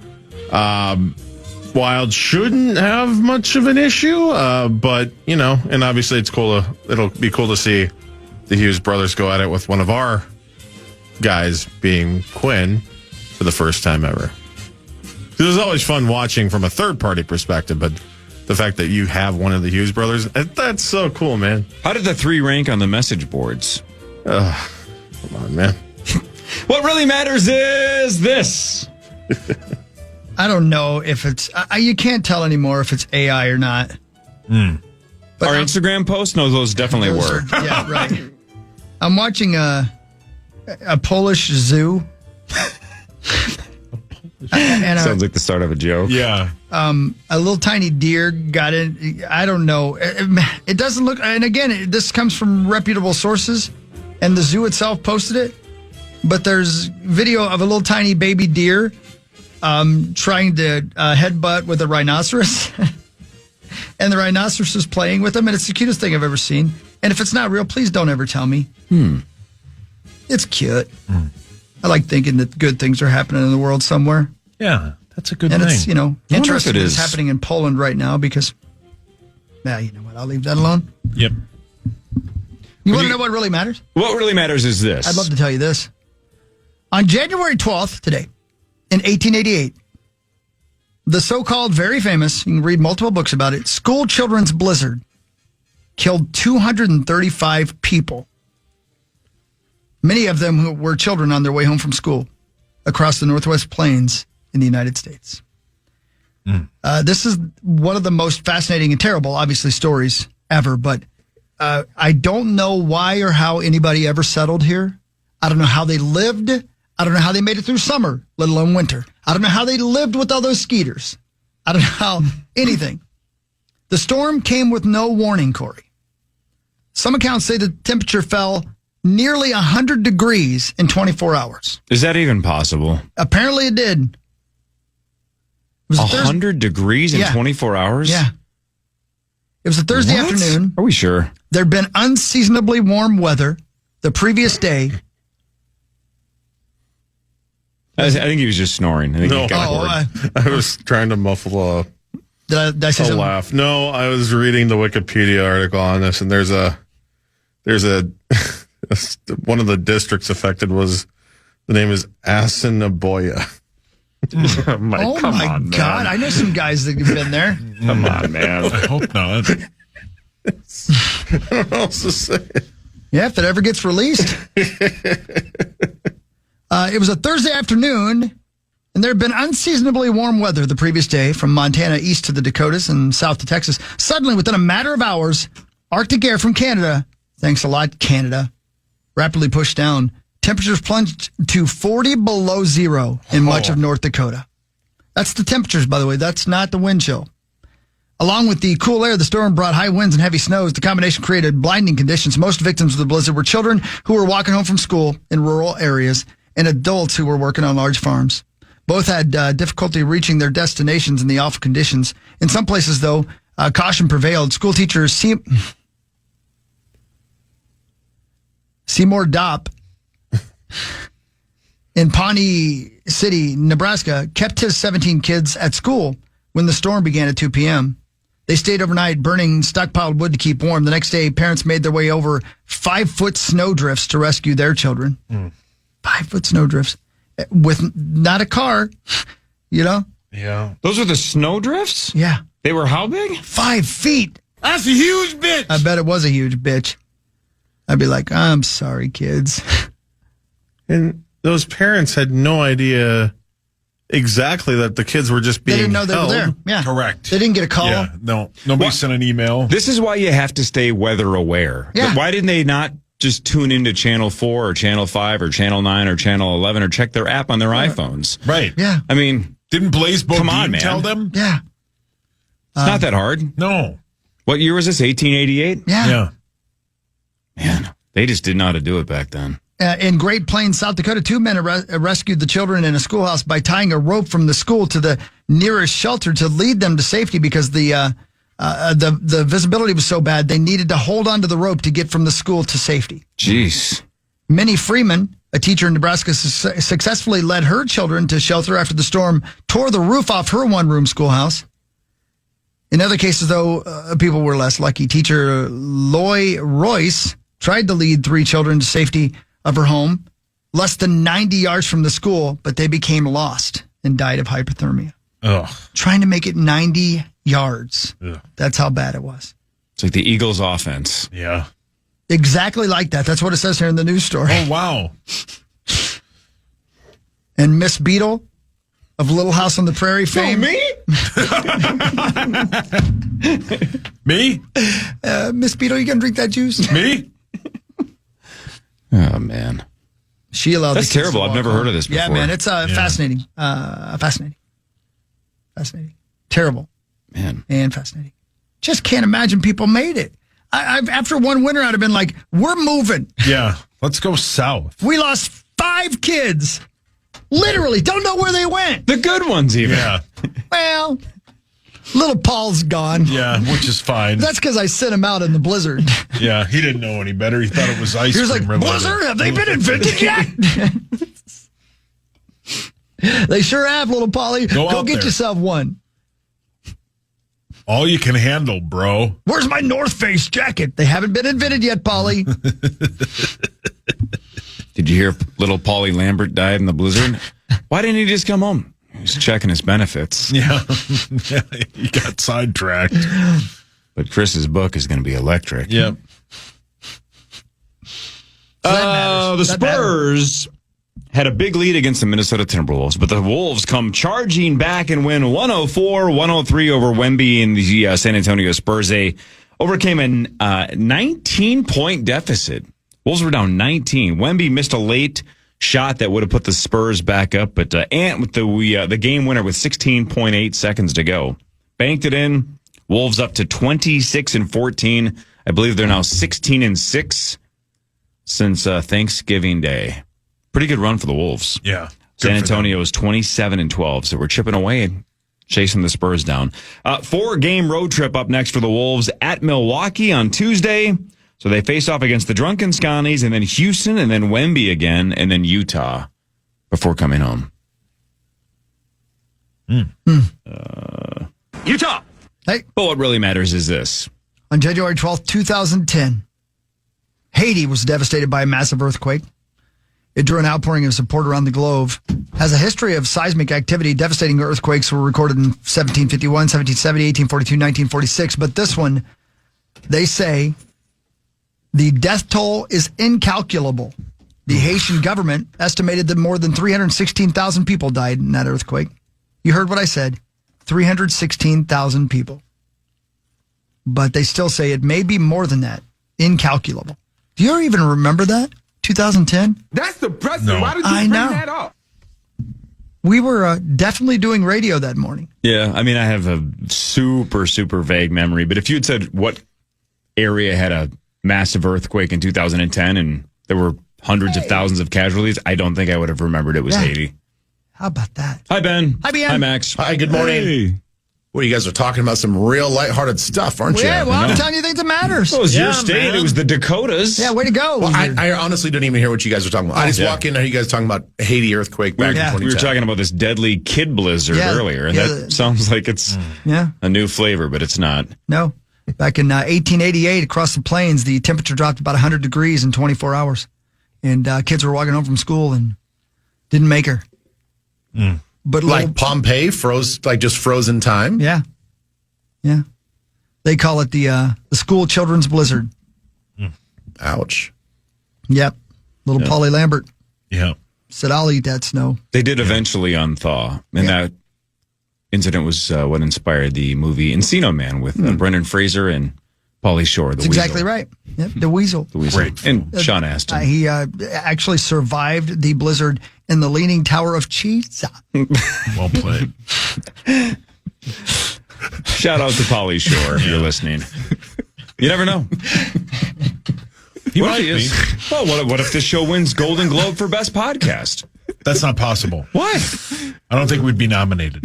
Wild shouldn't have much of an issue, but and obviously it'll be cool to see the Hughes brothers go at it with one of our guys being Quinn for the first time ever. It was always fun watching from a third-party perspective, but the fact that you have one of the Hughes brothers, that's so cool, man. How did the 3 rank on the message boards? Come on, man. What really matters is this. I don't know if it's... you can't tell anymore if it's AI or not. But our Instagram post? No, those definitely were. Yeah, right. I'm watching a Polish zoo. Sounds like the start of a joke. Yeah. A little tiny deer got in. I don't know. It doesn't look. And again, this comes from reputable sources, and the zoo itself posted it. But there's video of a little tiny baby deer trying to headbutt with a rhinoceros, and the rhinoceros is playing with him, and it's the cutest thing I've ever seen. And if it's not real, please don't ever tell me. It's cute. I like thinking that good things are happening in the world somewhere. Yeah, that's a good and thing. It's, interesting it's happening in Poland right now because, you know what? I'll leave that alone. Yep. You want to know what really matters? What really matters is this. I'd love to tell you this. On January 12th, today, in 1888, the so-called very famous, you can read multiple books about it, school children's blizzard killed 235 people. Many of them who were children on their way home from school across the Northwest Plains in the United States. This is one of the most fascinating and terrible, obviously, stories ever, but I don't know why or how anybody ever settled here. I don't know how they lived. I don't know how they made it through summer, let alone winter. I don't know how they lived with all those skeeters. I don't know how anything. The storm came with no warning, Corey. Some accounts say the temperature fell nearly 100 degrees in 24 hours. Is that even possible? Apparently it did. It was 100 degrees in 24 hours? Yeah. It was a Thursday afternoon. Are we sure? There'd been unseasonably warm weather the previous day. I think he was just snoring. I think he got bored. I was trying to muffle Did I say something? laugh. No, I was reading the Wikipedia article on this, and there's a one of the districts affected was the name is Assiniboia. Oh my God! I know some guys that have been there. Come on, man. I hope not. I don't know what else to say. Yeah, if it ever gets released. It was a Thursday afternoon, and there had been unseasonably warm weather the previous day from Montana east to the Dakotas and south to Texas. Suddenly, within a matter of hours, Arctic air from Canada, thanks a lot, Canada, rapidly pushed down Temperatures plunged to 40 below zero in much of North Dakota. That's the temperatures, by the way. That's not the wind chill. Along with the cool air, the storm brought high winds and heavy snows. The combination created blinding conditions. Most victims of the blizzard were children who were walking home from school in rural areas and adults who were working on large farms. Both had difficulty reaching their destinations in the awful conditions. In some places, though, caution prevailed. School teacher Seymour Dopp in Pawnee City, Nebraska, kept his 17 kids at school when the storm began at 2 p.m. They stayed overnight burning stockpiled wood to keep warm. The next day, parents made their way over 5-foot snowdrifts to rescue their children. 5-foot snowdrifts with not a car, you know? Yeah. Those are the snowdrifts? Yeah. They were how big? 5 feet. That's a huge bitch. I bet it was a huge bitch. I'd be like, I'm sorry, kids. And those parents had no idea exactly that the kids were just being They didn't know they held. were there. Yeah. Correct. They didn't get a call. Yeah, no. Nobody sent an email. This is why you have to stay weather aware. Yeah. Why didn't they not just tune into Channel 4 or Channel 5 or Channel 9 or Channel 11 or check their app on their iPhones? Right. Yeah. I mean, Didn't Blaze Come on, Bodine man. tell them? Yeah. it's not that hard. No. What year was this? 1888? Yeah. Yeah. Man, they just didn't know how to do it back then. In Great Plains, South Dakota, 2 men rescued the children in a schoolhouse by tying a rope from the school to the nearest shelter to lead them to safety because the visibility was so bad they needed to hold onto the rope to get from the school to safety. Jeez. Minnie Freeman, a teacher in Nebraska, successfully led her children to shelter after the storm tore the roof off her one-room schoolhouse. In other cases, though, people were less lucky. Teacher Loy Royce tried to lead 3 children to safety of her home, less than 90 yards from the school, but they became lost and died of hypothermia. Ugh. Trying to make it 90 yards. Ugh. That's how bad it was. It's like the Eagles' offense. Yeah. Exactly like that. That's what it says here in the news story. Oh, wow. And Miss Beadle of Little House on the Prairie fame. Me? Miss Beadle, you gonna drink that juice? Me? Oh, man. She allowed That's the kids to terrible. I've walk never home. heard of this Yeah, before. man, it's fascinating. Fascinating. Terrible Man. and fascinating. Just can't imagine people made it. I've after one winter, I'd have been like, we're moving. Yeah. Let's go south. We lost 5 kids. Literally, don't know where they went. The good ones, even. Yeah. Well, little Paul's gone. Yeah, which is fine. That's because I sent him out in the blizzard. Yeah, he didn't know any better. He thought it was ice He was cream. like, blizzard, have they been invented yet? They sure have, little Polly. Go out get there. yourself one. All you can handle, bro. Where's my North Face jacket? They haven't been invented yet, Polly. Did you hear little Paulie Lambert died in the blizzard? Why didn't he just come home? He was checking his benefits. Yeah. Yeah, he got sidetracked. But Chris's book is going to be electric. Yep. The Spurs had a big lead against the Minnesota Timberwolves, but the Wolves come charging back and win 104-103 over Wemby and the San Antonio Spurs. They overcame a 19-point deficit. Wolves were down 19. Wemby missed a late shot that would have put the Spurs back up, but Ant with the game winner with 16.8 seconds to go. Banked it in. Wolves up to 26-14. I believe they're now 16-6 since Thanksgiving Day. Pretty good run for the Wolves. Yeah. San Antonio is 27-12, so we're chipping away and chasing the Spurs down. 4-game road trip up next for the Wolves at Milwaukee on Tuesday. So they face off against the Drunken Scotties and then Houston and then Wemby again and then Utah before coming home. Utah. Hey. But what really matters is this. On January 12th, 2010, Haiti was devastated by a massive earthquake. It drew an outpouring of support around the globe. Has a history of seismic activity. Devastating earthquakes were recorded in 1751, 1770, 1842, 1946. But this one, they say, the death toll is incalculable. The Haitian government estimated that more than 316,000 people died in that earthquake. You heard what I said. 316,000 people. But they still say it may be more than that. Incalculable. Do you even remember that? 2010? That's depressing. No. Why did you I bring know. that up? We were definitely doing radio that morning. Yeah, I mean, I have a super, super vague memory, but if you had said what area had a massive earthquake in 2010 and there were hundreds of thousands of casualties, I don't think I would have remembered it was Haiti. How about that? Hi, Ben. Hi, Ben. Hi, Max. Hi, good morning. Hey. Well, you guys are talking about some real lighthearted stuff, aren't you? Yeah, well, I'm telling you things that matters. It was Yeah, your state. man. It was the Dakotas. Yeah, way to go. Well, I honestly didn't even hear what you guys were talking about. I just walk in and you guys talking about Haiti earthquake back in 2010. We were talking about this deadly kid blizzard earlier, and that sounds like it's a new flavor, but it's not. No. Back in 1888, across the plains, the temperature dropped about 100 degrees in 24 hours. And kids were walking home from school and didn't make her. But like Pompeii froze, like just frozen time? Yeah. Yeah. They call it the school children's blizzard. Ouch. Yep. Little Polly Lambert. Yeah. Said, I'll eat that snow. They did eventually unthaw, and that incident was what inspired the movie Encino Man with Brendan Fraser and Pauly Shore. The That's Weasel. exactly right. Yep, the Weasel. The Weasel. And Sean Astin. He actually survived the blizzard in the Leaning Tower of Cheese. Well played. Shout out to Pauly Shore if you're listening. You never know. What if he is? Well, what if this show wins Golden Globe for Best Podcast? That's not possible. Why? I don't think we'd be nominated.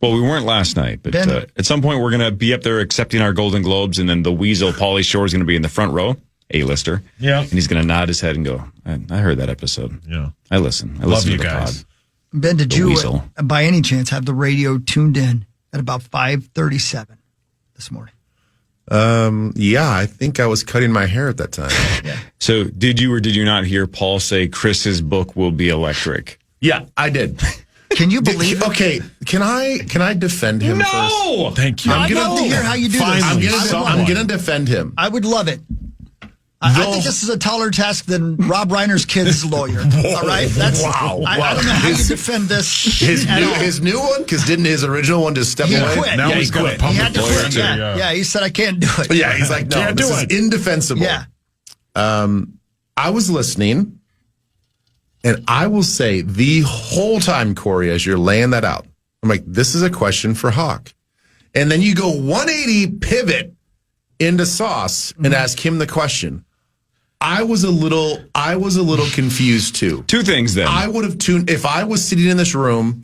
Well, we weren't last night, but at some point we're going to be up there accepting our Golden Globes, and then the Weasel, Pauly Shore, is going to be in the front row, A-lister. Yeah. And he's going to nod his head and go, I heard that episode. Yeah. I listen. I Love listen you to the guys. pod. Ben, did The you, Weasel. by any chance, have the radio tuned in at about 5:37 this morning? Yeah, I think I was cutting my hair at that time. So did you or did you not hear Paul say Chris's book will be electric? Yeah, I did. Can you believe it? Okay, can I defend him first? No! Thank you. I'd love to hear how you do this. I'm gonna defend him. I would love it. I think this is a taller task than Rob Reiner's kid's lawyer. All right? Wow. I don't know how you defend this. His new one, because didn't his original one just step He away? quit. Now Yeah, he's he got quit. a public He had to lawyer quit. too. Yeah, he said, I can't do it. Yeah, he's like, no, Can't this do is it. indefensible. Yeah. I was listening, and I will say the whole time, Corey, as you're laying that out, I'm like, this is a question for Hawk. And then you go 180 pivot into Sauce and ask him the question. I was a little confused too. Two things then. I would have tuned if I was sitting in this room.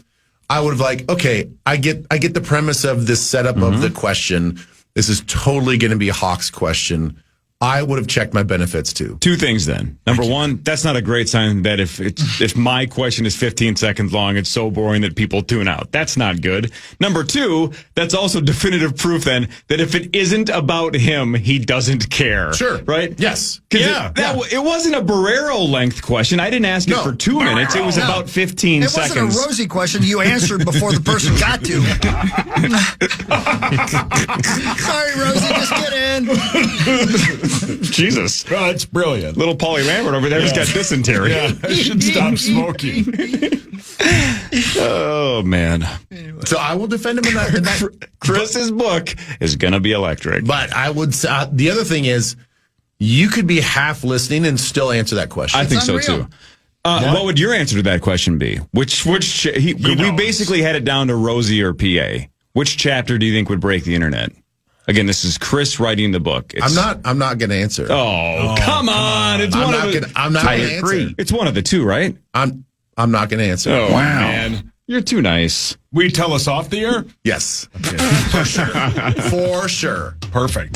I would have like, okay, I get the premise of this setup of the question. This is totally going to be Hawk's question. I would have checked my benefits too. Two things then. Number one, that's not a great sign that if my question is 15 seconds long, it's so boring that people tune out. That's not good. Number two, that's also definitive proof then that if it isn't about him, he doesn't care. Sure. Right? Yes. Yeah. It wasn't a Barrero length question. I didn't ask it for 2 minutes. It was about 15 seconds. It wasn't a Rosie question you answered before the person got to. Sorry, Rosie, just get in. Jesus. Oh, it's brilliant. Little Pauly Lambert over there has got dysentery. Yeah, I should stop smoking. Oh, man. So I will defend him in that. Chris's book is going to be electric. But I would say, the other thing is, you could be half listening and still answer that question. I think so, too. What would your answer to that question be? We basically had it down to Rosie or PA. Which chapter do you think would break the internet? Again, this is Chris writing the book. I'm not going to answer. Oh, come on! It's I'm not going to answer. It's one of the two, right? I'm not going to answer. Oh, wow, man, you're too nice. Will you tell us off the air? Yes, for sure. For sure. Perfect.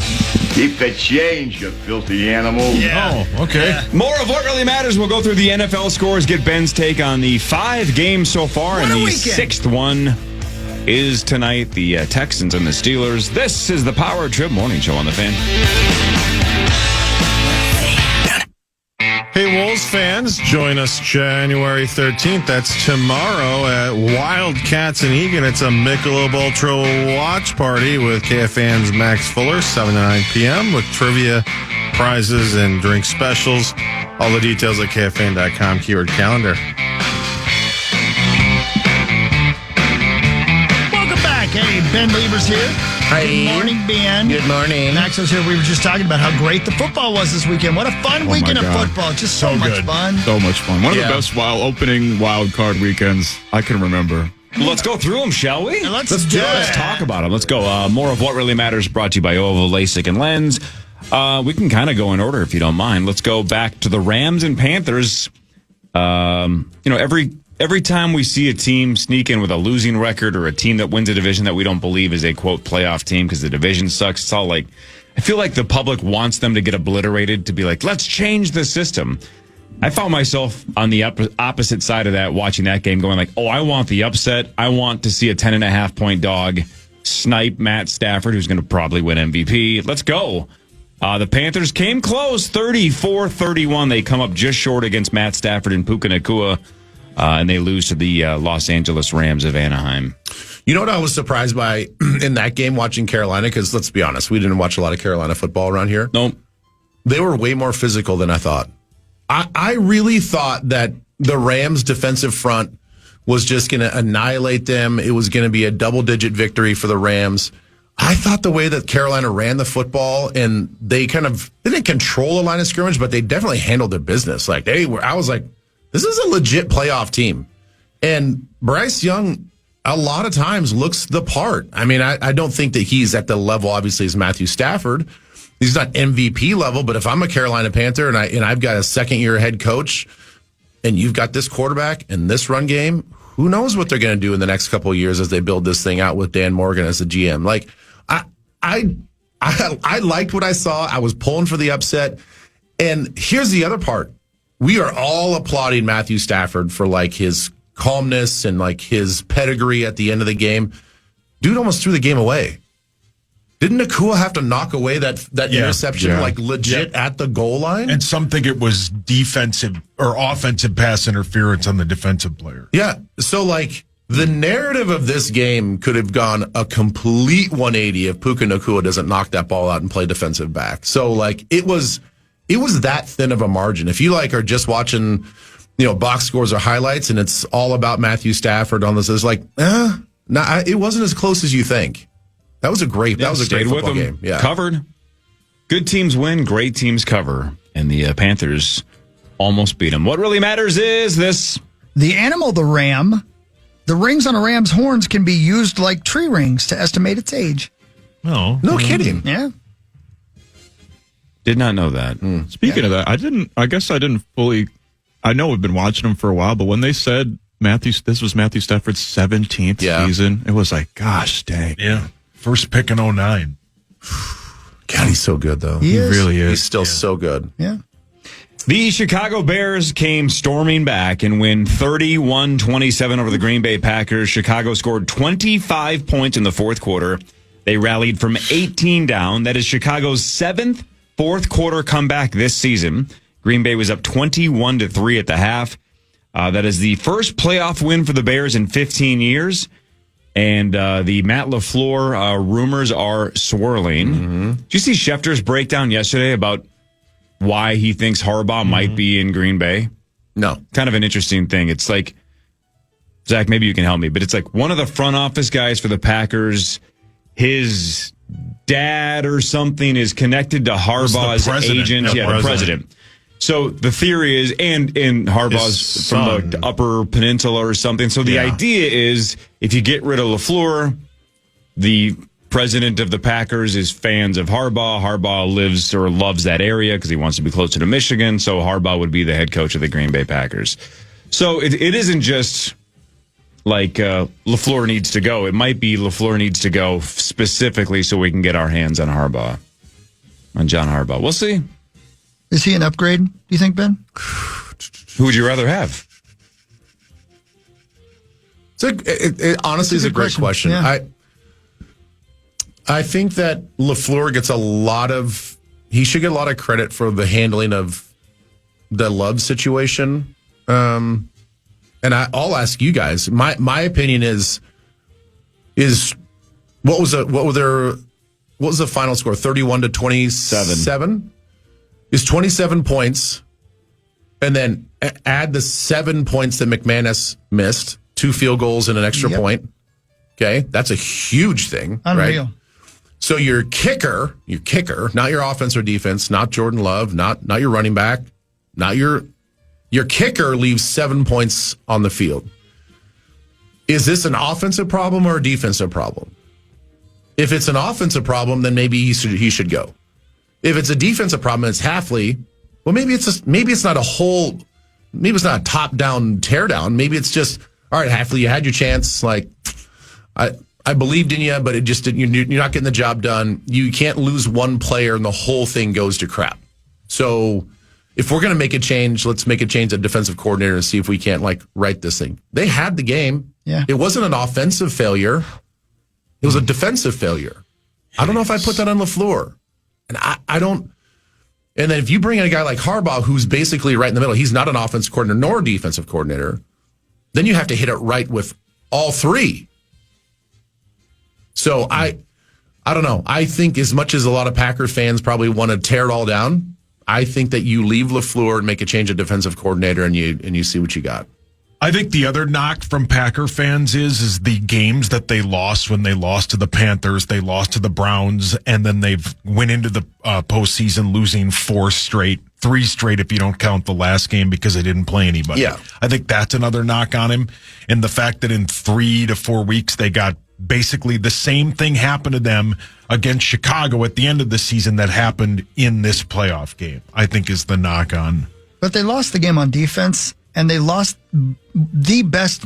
Keep the change, you filthy animal. Yeah. Oh, okay. Yeah. More of what really matters. We'll go through the NFL scores, get Ben's take on the 5 games so far, and the weekend. 6th one is tonight, the Texans and the Steelers. This is the Power Trip Morning Show on the Fan. Hey, Wolves fans, join us January 13th. That's tomorrow at Wildcats in Egan. It's a Michelob Ultra watch party with KFAN's Max Fuller, 7 to 9 p.m. with trivia, prizes, and drink specials. All the details at KFAN.com, keyword calendar. Welcome back. Hey, Ben Leber's here. Hi. Good morning, Ben. Good morning. Max was here. We were just talking about how great the football was this weekend. What a fun weekend of football. Just so much fun. So much fun. One of the best opening wild card weekends I can remember. Well, let's go through them, shall we? Let's do it. Let's talk about them. Let's go. More of What Really Matters brought to you by Oval, LASIK, and Lens. We can kind of go in order if you don't mind. Let's go back to the Rams and Panthers. Every time we see a team sneak in with a losing record or a team that wins a division that we don't believe is a, quote, playoff team because the division sucks, it's all like, I feel like the public wants them to get obliterated, to be like, let's change the system. I found myself on the opposite side of that, watching that game, going like, oh, I want the upset. I want to see a 10.5-point dog snipe Matt Stafford, who's going to probably win MVP. Let's go. The Panthers came close, 34-31. They come up just short against Matt Stafford and Puka Nacua. And they lose to the Los Angeles Rams of Anaheim. You know what I was surprised by in that game watching Carolina? Because let's be honest, we didn't watch a lot of Carolina football around here. Nope. They were way more physical than I thought. I really thought that the Rams' defensive front was just going to annihilate them. It was going to be a double-digit victory for the Rams. I thought the way that Carolina ran the football, and they didn't control the line of scrimmage, but they definitely handled their business. I was like, this is a legit playoff team. And Bryce Young, a lot of times, looks the part. I mean, I don't think that he's at the level, obviously, as Matthew Stafford. He's not MVP level, but if I'm a Carolina Panther and I've got a second-year head coach and you've got this quarterback and this run game, who knows what they're going to do in the next couple of years as they build this thing out with Dan Morgan as the GM. Like, I liked what I saw. I was pulling for the upset. And here's the other part. We are all applauding Matthew Stafford for like his calmness and like his pedigree at the end of the game. Dude almost threw the game away. Didn't Nacua have to knock away that interception like legit at the goal line? And some think it was defensive or offensive pass interference on the defensive player. Yeah. So like the narrative of this game could have gone a complete 180 if Puka Nacua doesn't knock that ball out and play defensive back. So like it was that thin of a margin. If you like are just watching, box scores or highlights and it's all about Matthew Stafford on this, it's like, it wasn't as close as you think. That was a great football game. Yeah. Covered. Good teams win, great teams cover. And the Panthers almost beat them. What really matters is this. The animal, the ram, the rings on a ram's horns can be used like tree rings to estimate its age. No kidding. Yeah. Did not know that. Speaking of that, I guess I didn't fully, I know we've been watching him for a while, but when they said this was Matthew Stafford's 17th season, it was like, gosh dang. Yeah. First pick in 2009. God, he's so good, though. He really is. He's still so good. Yeah. The Chicago Bears came storming back and win 31-27 over the Green Bay Packers. Chicago scored 25 points in the fourth quarter. They rallied from 18 down. That is Chicago's seventh fourth quarter comeback this season. Green Bay was up 21-3 at the half. That is the first playoff win for the Bears in 15 years. And the Matt LaFleur rumors are swirling. Mm-hmm. Did you see Schefter's breakdown yesterday about why he thinks Harbaugh might be in Green Bay? No. Kind of an interesting thing. It's like, Zach, maybe you can help me, but it's like one of the front office guys for the Packers, his dad or something is connected to Harbaugh's agent. The president. So the theory is, and Harbaugh's from the Upper Peninsula or something. So the idea is, if you get rid of LaFleur, the president of the Packers is fans of Harbaugh. Harbaugh lives or loves that area because he wants to be closer to Michigan. So Harbaugh would be the head coach of the Green Bay Packers. So it isn't just like LaFleur needs to go. It might be LaFleur needs to go specifically so we can get our hands on John Harbaugh. We'll see. Is he an upgrade, do you think, Ben? Who would you rather have? It honestly is a great question. Yeah. I think that LaFleur gets he should get a lot of credit for the handling of the Love situation. And I'll ask you guys. My opinion is what was the final score? 31-27. Is 27 points, and then add the 7 points that McManus missed, 2 field goals and an extra point. Okay, that's a huge thing. Unreal. Right? So your kicker, not your offense or defense, not Jordan Love, not your running back, not your kicker leaves 7 points on the field. Is this an offensive problem or a defensive problem? If it's an offensive problem, then maybe he should go. If it's a defensive problem and it's Hafley, well, maybe it's not a top-down teardown. Maybe it's just, all right, Hafley, you had your chance. Like, I believed in you, but it just didn't. You're not getting the job done. You can't lose one player and the whole thing goes to crap. So if we're going to make a change, let's make a change at defensive coordinator and see if we can't right this thing. They had the game. Yeah. It wasn't an offensive failure. It was a defensive failure. I don't know if I put that on LaFleur. And I don't. And then if you bring in a guy like Harbaugh, who's basically right in the middle, he's not an offensive coordinator nor a defensive coordinator, then you have to hit it right with all three. So I don't know. I think as much as a lot of Packer fans probably want to tear it all down, I think that you leave LaFleur and make a change of defensive coordinator and you see what you got. I think the other knock from Packer fans is the games that they lost when they lost to the Panthers, they lost to the Browns, and then they've went into the postseason losing 3 straight if you don't count the last game because they didn't play anybody. Yeah. I think that's another knock on him. And the fact that in 3 to 4 weeks they got basically the same thing happened to them against Chicago at the end of the season that happened in this playoff game, I think is the knock on. But they lost the game on defense, and they lost the best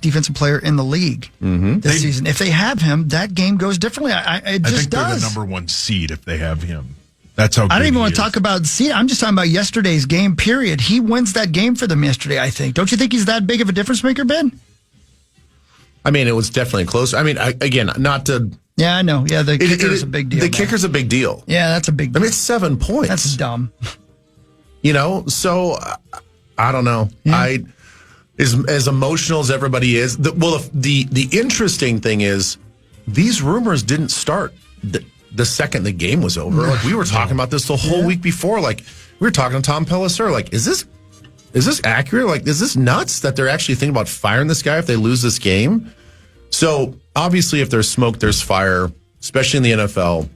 defensive player in the league this season. If they have him, that game goes differently. I think they're the number 1 seed if they have him. That's how good I don't even he want to talk about seed. I'm just talking about yesterday's game, period. He wins that game for them yesterday, I think. Don't you think he's that big of a difference maker, Ben? I mean, it was definitely close. I mean, again, not to... Yeah, I know. Yeah, the kicker's a big deal. The kicker's a big deal. Yeah, that's a big deal. I mean, it's 7 points. That's dumb. So I don't know. Yeah. As emotional as everybody is, the interesting thing is these rumors didn't start the second the game was over. Like we were talking about this the whole week before. Like we were talking to Tom Pelissero. Like, is this accurate? Like, is this nuts that they're actually thinking about firing this guy if they lose this game? So obviously, if there's smoke, there's fire, especially in the NFL.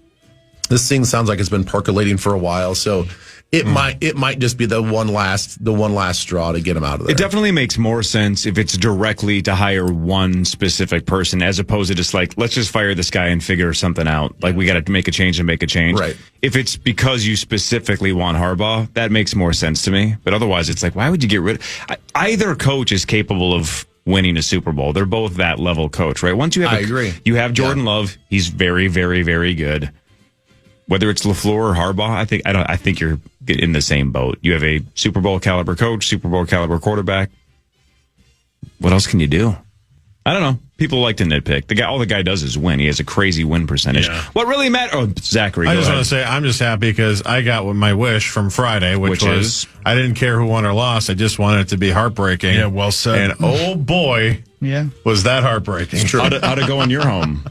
This thing sounds like it's been percolating for a while. So it might just be the one last straw to get him out of there. It definitely makes more sense if it's directly to hire one specific person as opposed to just like, let's just fire this guy and figure something out. Like we got to make a change and make a change. Right. If it's because you specifically want Harbaugh, that makes more sense to me. But otherwise, it's like, why would you get rid of either coach is capable of winning a Super Bowl. They're both that level coach, right? Once you have, I agree. You have Jordan Love. He's very, very, very good. Whether it's LaFleur or Harbaugh, I think you're in the same boat. You have a Super Bowl caliber coach, Super Bowl caliber quarterback. What else can you do? I don't know. People like to nitpick. All the guy does is win. He has a crazy win percentage. Yeah. What really matters? Oh, Zachary. I just want to say I'm just happy because I got my wish from Friday, which was I didn't care who won or lost. I just wanted it to be heartbreaking. Yeah, well said. And oh boy, was that heartbreaking? It's true. How'd it go in your home?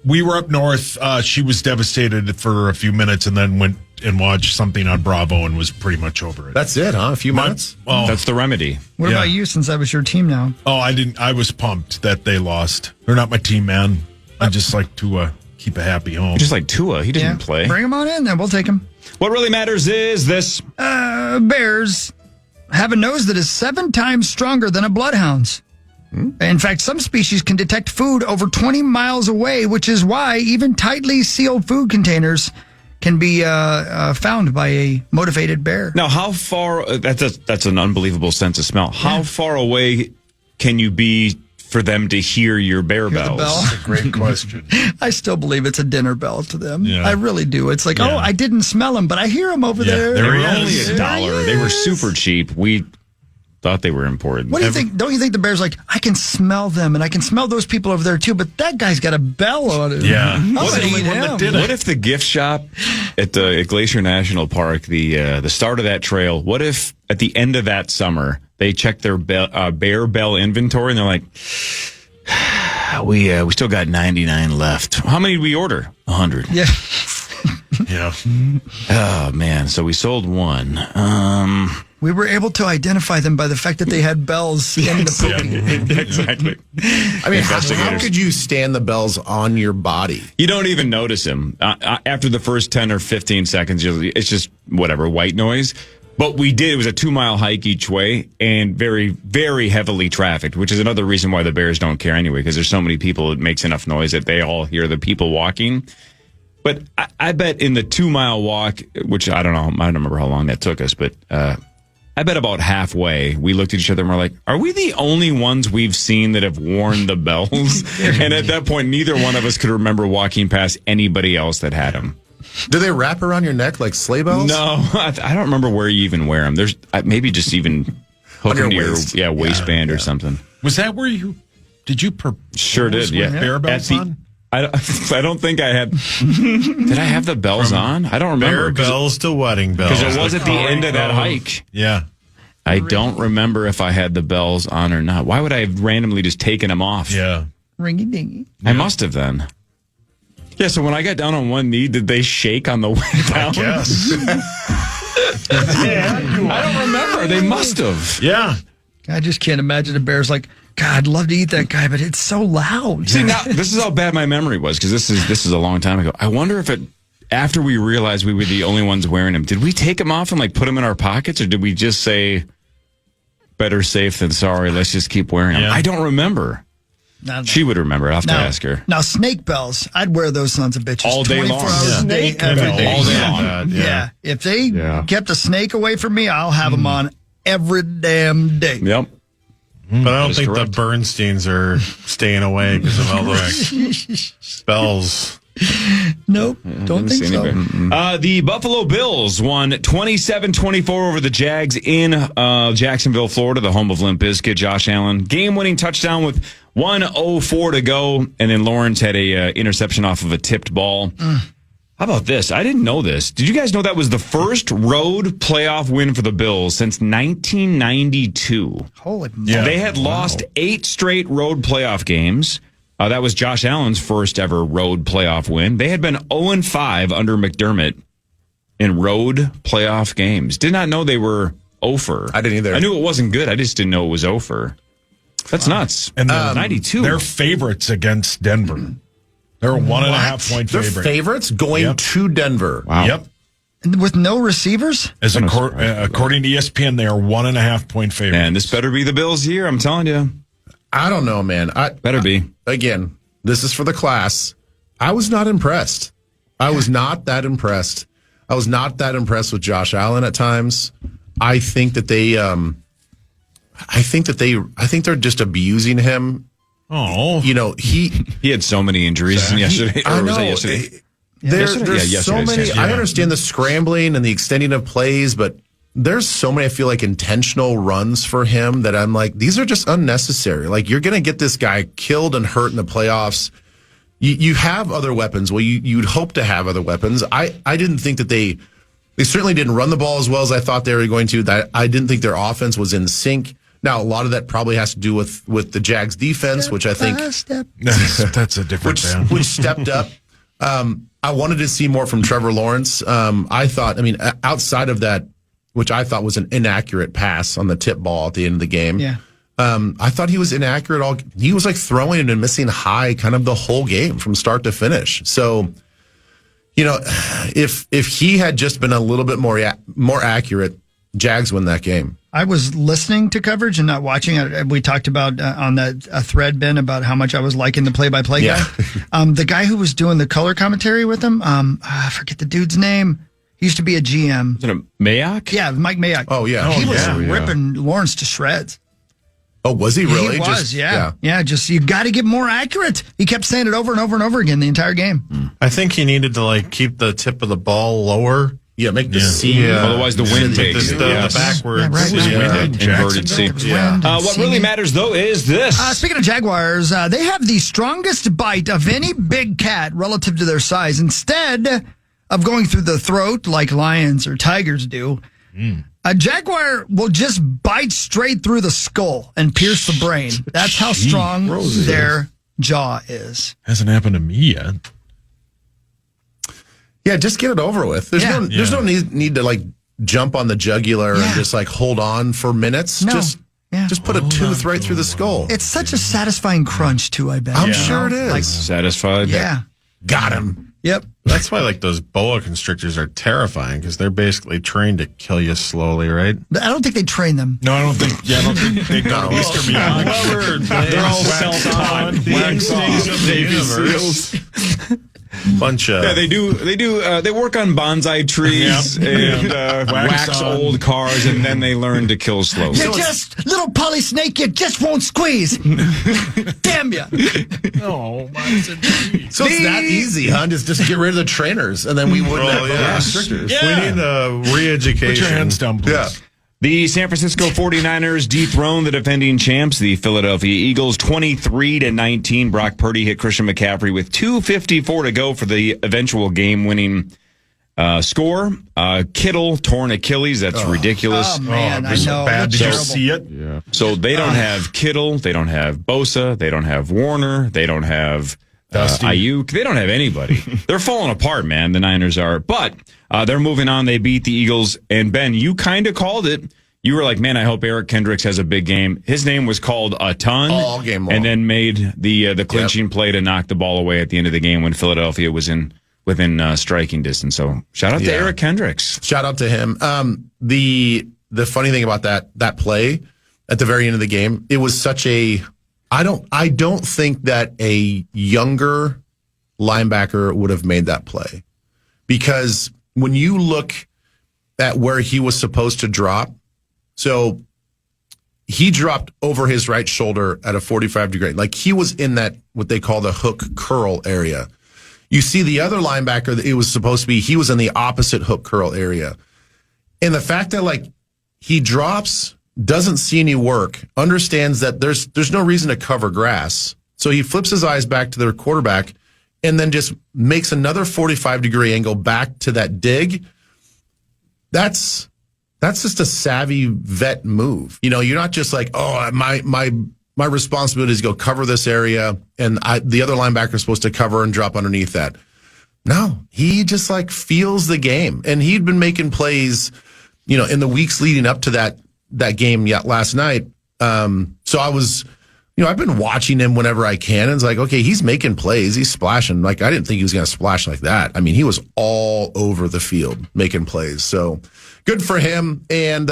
We were up north. She was devastated for a few minutes and then went and watched something on Bravo and was pretty much over it. That's it, huh? A few minutes? Oh, that's the remedy. What about you, since that was your team now? Oh, I didn't. I was pumped that they lost. They're not my team, man. I just like to keep a happy home. Just like Tua. He didn't play. Bring him on in, then we'll take him. What really matters is this. Bears have a nose that is 7 times stronger than a bloodhound's. In fact, some species can detect food over 20 miles away, which is why even tightly sealed food containers can be found by a motivated bear. Now, how far? That's an unbelievable sense of smell. How far away can you be for them to hear your bear bells? That's a great question. I still believe it's a dinner bell to them. Yeah. I really do. It's like, I didn't smell them, but I hear them over there. They were only $1. They were super cheap. We thought they were important. What do you think? Don't you think the bear's like, I can smell them and I can smell those people over there too, but that guy's got a bell on it. Yeah. What if the gift shop at Glacier National Park, the start of that trail, what if at the end of that summer they check their bear bell inventory and they're like, we still got 99 left. How many did we order? 100. Yeah. Yeah. Oh, man. So we sold one. We were able to identify them by the fact that they had bells in the poop. Exactly. I mean, how could you stand the bells on your body? You don't even notice him. After the first 10 or 15 seconds, it's just whatever, white noise. But we did. It was a 2-mile hike each way and very, very heavily trafficked, which is another reason why the Bears don't care anyway, because there's so many people, it makes enough noise that they all hear the people walking. But I bet in the 2-mile walk, which I don't know, I don't remember how long that took us, but I bet about halfway we looked at each other and we're like, are we the only ones we've seen that have worn the bells? And at that point, neither one of us could remember walking past anybody else that had them. Do they wrap around your neck like sleigh bells? No, I don't remember where you even wear them. There's maybe just even hook them to your waistband or something. Was that where you Sure did, yeah. Bear bells on? I don't think I had. Did I have the bells on? I don't remember. Bear bells to wedding bells. Because it was at the end of that hike. Yeah. I don't remember if I had the bells on or not. Why would I have randomly just taken them off? Yeah. Ringy dingy. I must have then. Yeah, so when I got down on one knee, did they shake on the way down? Yes. I don't remember. They must have. Yeah. I just can't imagine a bear's like, God, I'd love to eat that guy, but it's so loud. See, now this is how bad my memory was, because this is a long time ago. I wonder if after we realized we were the only ones wearing them, did we take them off and like put them in our pockets, or did we just say, better safe than sorry, let's just keep wearing them? Yeah. I don't remember. She would remember. I'll have to ask her. Now, snake bells, I'd wear those sons of bitches all day 24 long. hours a day, every day. All day long. Yeah. If they kept a snake away from me, I'll have them on every damn day. Yep. But I don't think the Bernsteins are staying away because of all those bells. Nope. Don't think so. The Buffalo Bills won 27-24 over the Jags in Jacksonville, Florida, the home of Limp Bizkit. Josh Allen, game-winning touchdown with 1:04 to go, and then Lawrence had a interception off of a tipped ball. How about this? I didn't know this. Did you guys know that was the first road playoff win for the Bills since 1992? Holy moly. Yeah. They had lost 8 straight road playoff games. That was Josh Allen's first ever road playoff win. They had been 0-5 under McDermott in road playoff games. Did not know they were 0-for. I didn't either. I knew it wasn't good. I just didn't know it was 0-for. That's nuts. And 92. They're favorites against Denver. They're a 1.5 point favorite. They're favorites going to Denver. Wow. Yep. And with no receivers? According to ESPN, they are 1.5 point favorites. Man, this better be the Bills here. I'm telling you. I don't know, man. Better be. Again, this is for the class. I was not impressed. I was not that impressed. I was not that impressed with Josh Allen at times. I think that I think they're just abusing him. Oh, you know, he had so many injuries yesterday. I know. Yesterday? There's so many. I understand the scrambling and the extending of plays, but there's so many, I feel like, intentional runs for him that I'm like, these are just unnecessary. Like, you're going to get this guy killed and hurt in the playoffs. You have other weapons. Well, you'd hope to have other weapons. I didn't think that they certainly didn't run the ball as well as I thought they were going to. I didn't think their offense was in sync. Now, a lot of that probably has to do with the Jags defense, which I think that's a different band. Which stepped up. I wanted to see more from Trevor Lawrence. I thought, outside of that, which I thought was an inaccurate pass on the tip ball at the end of the game. Yeah. I thought he was inaccurate. He was like throwing and missing high kind of the whole game from start to finish. So, you know, if he had just been a little bit more accurate, Jags win that game. I was listening to coverage and not watching. We talked about on that thread, Ben, about how much I was liking the play-by-play guy. The guy who was doing the color commentary with him, I forget the dude's name. He used to be a GM. Is it a Mayock? Yeah, Mike Mayock. Oh, yeah. He was ripping Lawrence to shreds. Oh, was he really? He was, yeah. Just, you got to get more accurate. He kept saying it over and over and over again the entire game. I think he needed to, keep the tip of the ball lower. Yeah, make the seam. Yeah. Otherwise, the wind takes it. The backwards. Inverted seam. What really matters, though, is this. Speaking of Jaguars, they have the strongest bite of any big cat relative to their size. Instead of going through the throat like lions or tigers do, a jaguar will just bite straight through the skull and pierce the brain. That's how strong their jaw is. Hasn't happened to me yet. Yeah, just get it over with. There's no need to like jump on the jugular and just like hold on for minutes. No. Just put a tooth right through the skull. It's such a satisfying crunch, too, I bet. I'm sure it is. Like, satisfied. Yeah. Got him. Yep. That's why like those boa constrictors are terrifying because they're basically trained to kill you slowly, right? I don't think they train them. No, I don't think they go to Easter Beyond. They're all self-taught beings of the universe. Bunch of they do. They work on bonsai trees and wax old cars, and then they learn to kill slowly. You're just little poly snake. You just won't squeeze. Damn you! Oh, so it's that easy, huh? Just get rid of the trainers, and then we wouldn't have constrictors. We need re-education. Put your hands down, please. Yeah. The San Francisco 49ers dethrone the defending champs, the Philadelphia Eagles, 23-19. Brock Purdy hit Christian McCaffrey with 2:54 to go for the eventual game-winning score. Kittle torn Achilles. That's ridiculous. Oh, man, I know. Bad. Did you Terrible. see it? Yeah. So they don't have Kittle. They don't have Bosa. They don't have Warner. They don't have Ayuk. They don't have anybody. They're falling apart, man. The Niners are. But they're moving on. They beat the Eagles. And, Ben, you kind of called it. You were like, man, I hope Eric Kendricks has a big game. His name was called a ton. All game long. And then made the clinching play to knock the ball away at the end of the game when Philadelphia was within striking distance. So shout out to Eric Kendricks. Shout out to him. The funny thing about that play at the very end of the game, it was such a I don't think that a younger linebacker would have made that play. Because when you look at where he was supposed to drop, so he dropped over his right shoulder at a 45-degree. Like he was in that, what they call the hook curl area. You see the other linebacker that it was supposed to be, he was in the opposite hook curl area. And the fact that like he drops, doesn't see any work, understands that there's no reason to cover grass. So he flips his eyes back to their quarterback and then just makes another 45-degree angle back to that dig. That's just a savvy vet move. You know, you're not just like, oh, my responsibility is to go cover this area, and the other linebacker is supposed to cover and drop underneath that. No, he just like feels the game, and he'd been making plays, you know, in the weeks leading up to that game last night. So I was, you know, I've been watching him whenever I can, and it's like, okay, he's making plays, he's splashing. Like I didn't think he was going to splash like that. I mean, he was all over the field making plays. So good for him, and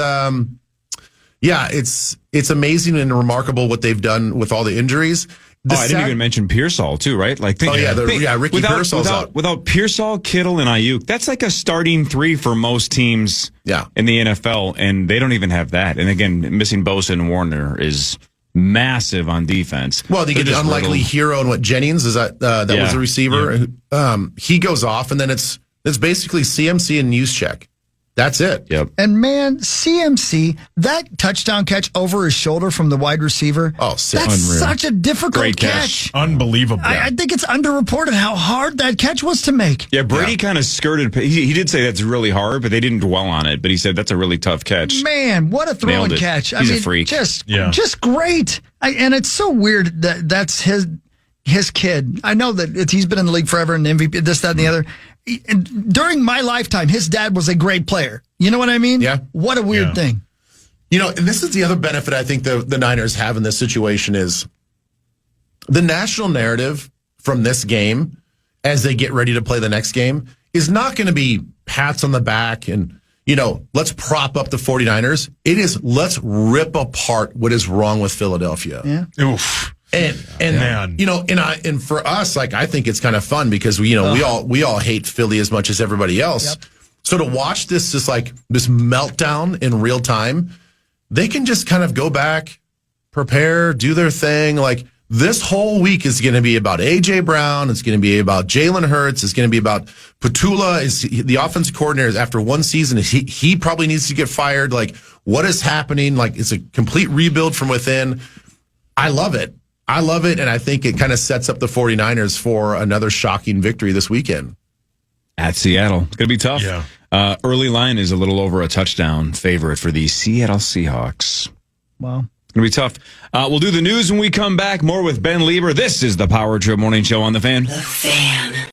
yeah, it's amazing and remarkable what they've done with all the injuries. I didn't even mention Pearsall too, right? Like, Ricky Pearsall's out. Without Pearsall, Kittle, and Ayuk, that's like a starting three for most teams in the NFL, and they don't even have that. And again, missing Bosa and Warner is massive on defense. Well, they get the unlikely hero, and what Jennings is that was a receiver. Yeah. He goes off, and then it's basically CMC and Juszczyk. That's it. Yep. And man, CMC, that touchdown catch over his shoulder from the wide receiver. Oh, sick. That's Unreal. such a difficult Great catch. Unbelievable. I think it's underreported how hard that catch was to make. Yeah, Brady kind of skirted. He did say that's really hard, but they didn't dwell on it. But he said that's a really tough catch. Man, what a throw and catch. He's a freak. Just great. And it's so weird that that's his kid. I know that he's been in the league forever and MVP, this, that, and the other. During my lifetime, his dad was a great player. You know what I mean? Yeah. What a weird thing. You know, and this is the other benefit I think the Niners have in this situation is the national narrative from this game as they get ready to play the next game is not going to be pats on the back and, you know, let's prop up the 49ers. It is let's rip apart what is wrong with Philadelphia. Yeah. Oof. And man, you know, and for us, like I think it's kind of fun because we all hate Philly as much as everybody else. Yep. So to watch this meltdown in real time, they can just kind of go back, prepare, do their thing. Like this whole week is going to be about AJ Brown. It's going to be about Jalen Hurts. It's going to be about Petula. Is the offensive coordinator after one season? He probably needs to get fired. Like what is happening? Like it's a complete rebuild from within. I love it. And I think it kind of sets up the 49ers for another shocking victory this weekend. At Seattle. It's going to be tough. Yeah. Early line is a little over a touchdown favorite for the Seattle Seahawks. Wow. It's going to be tough. We'll do the news when we come back. More with Ben Leber. This is the Power Trip Morning Show on The Fan. The Fan.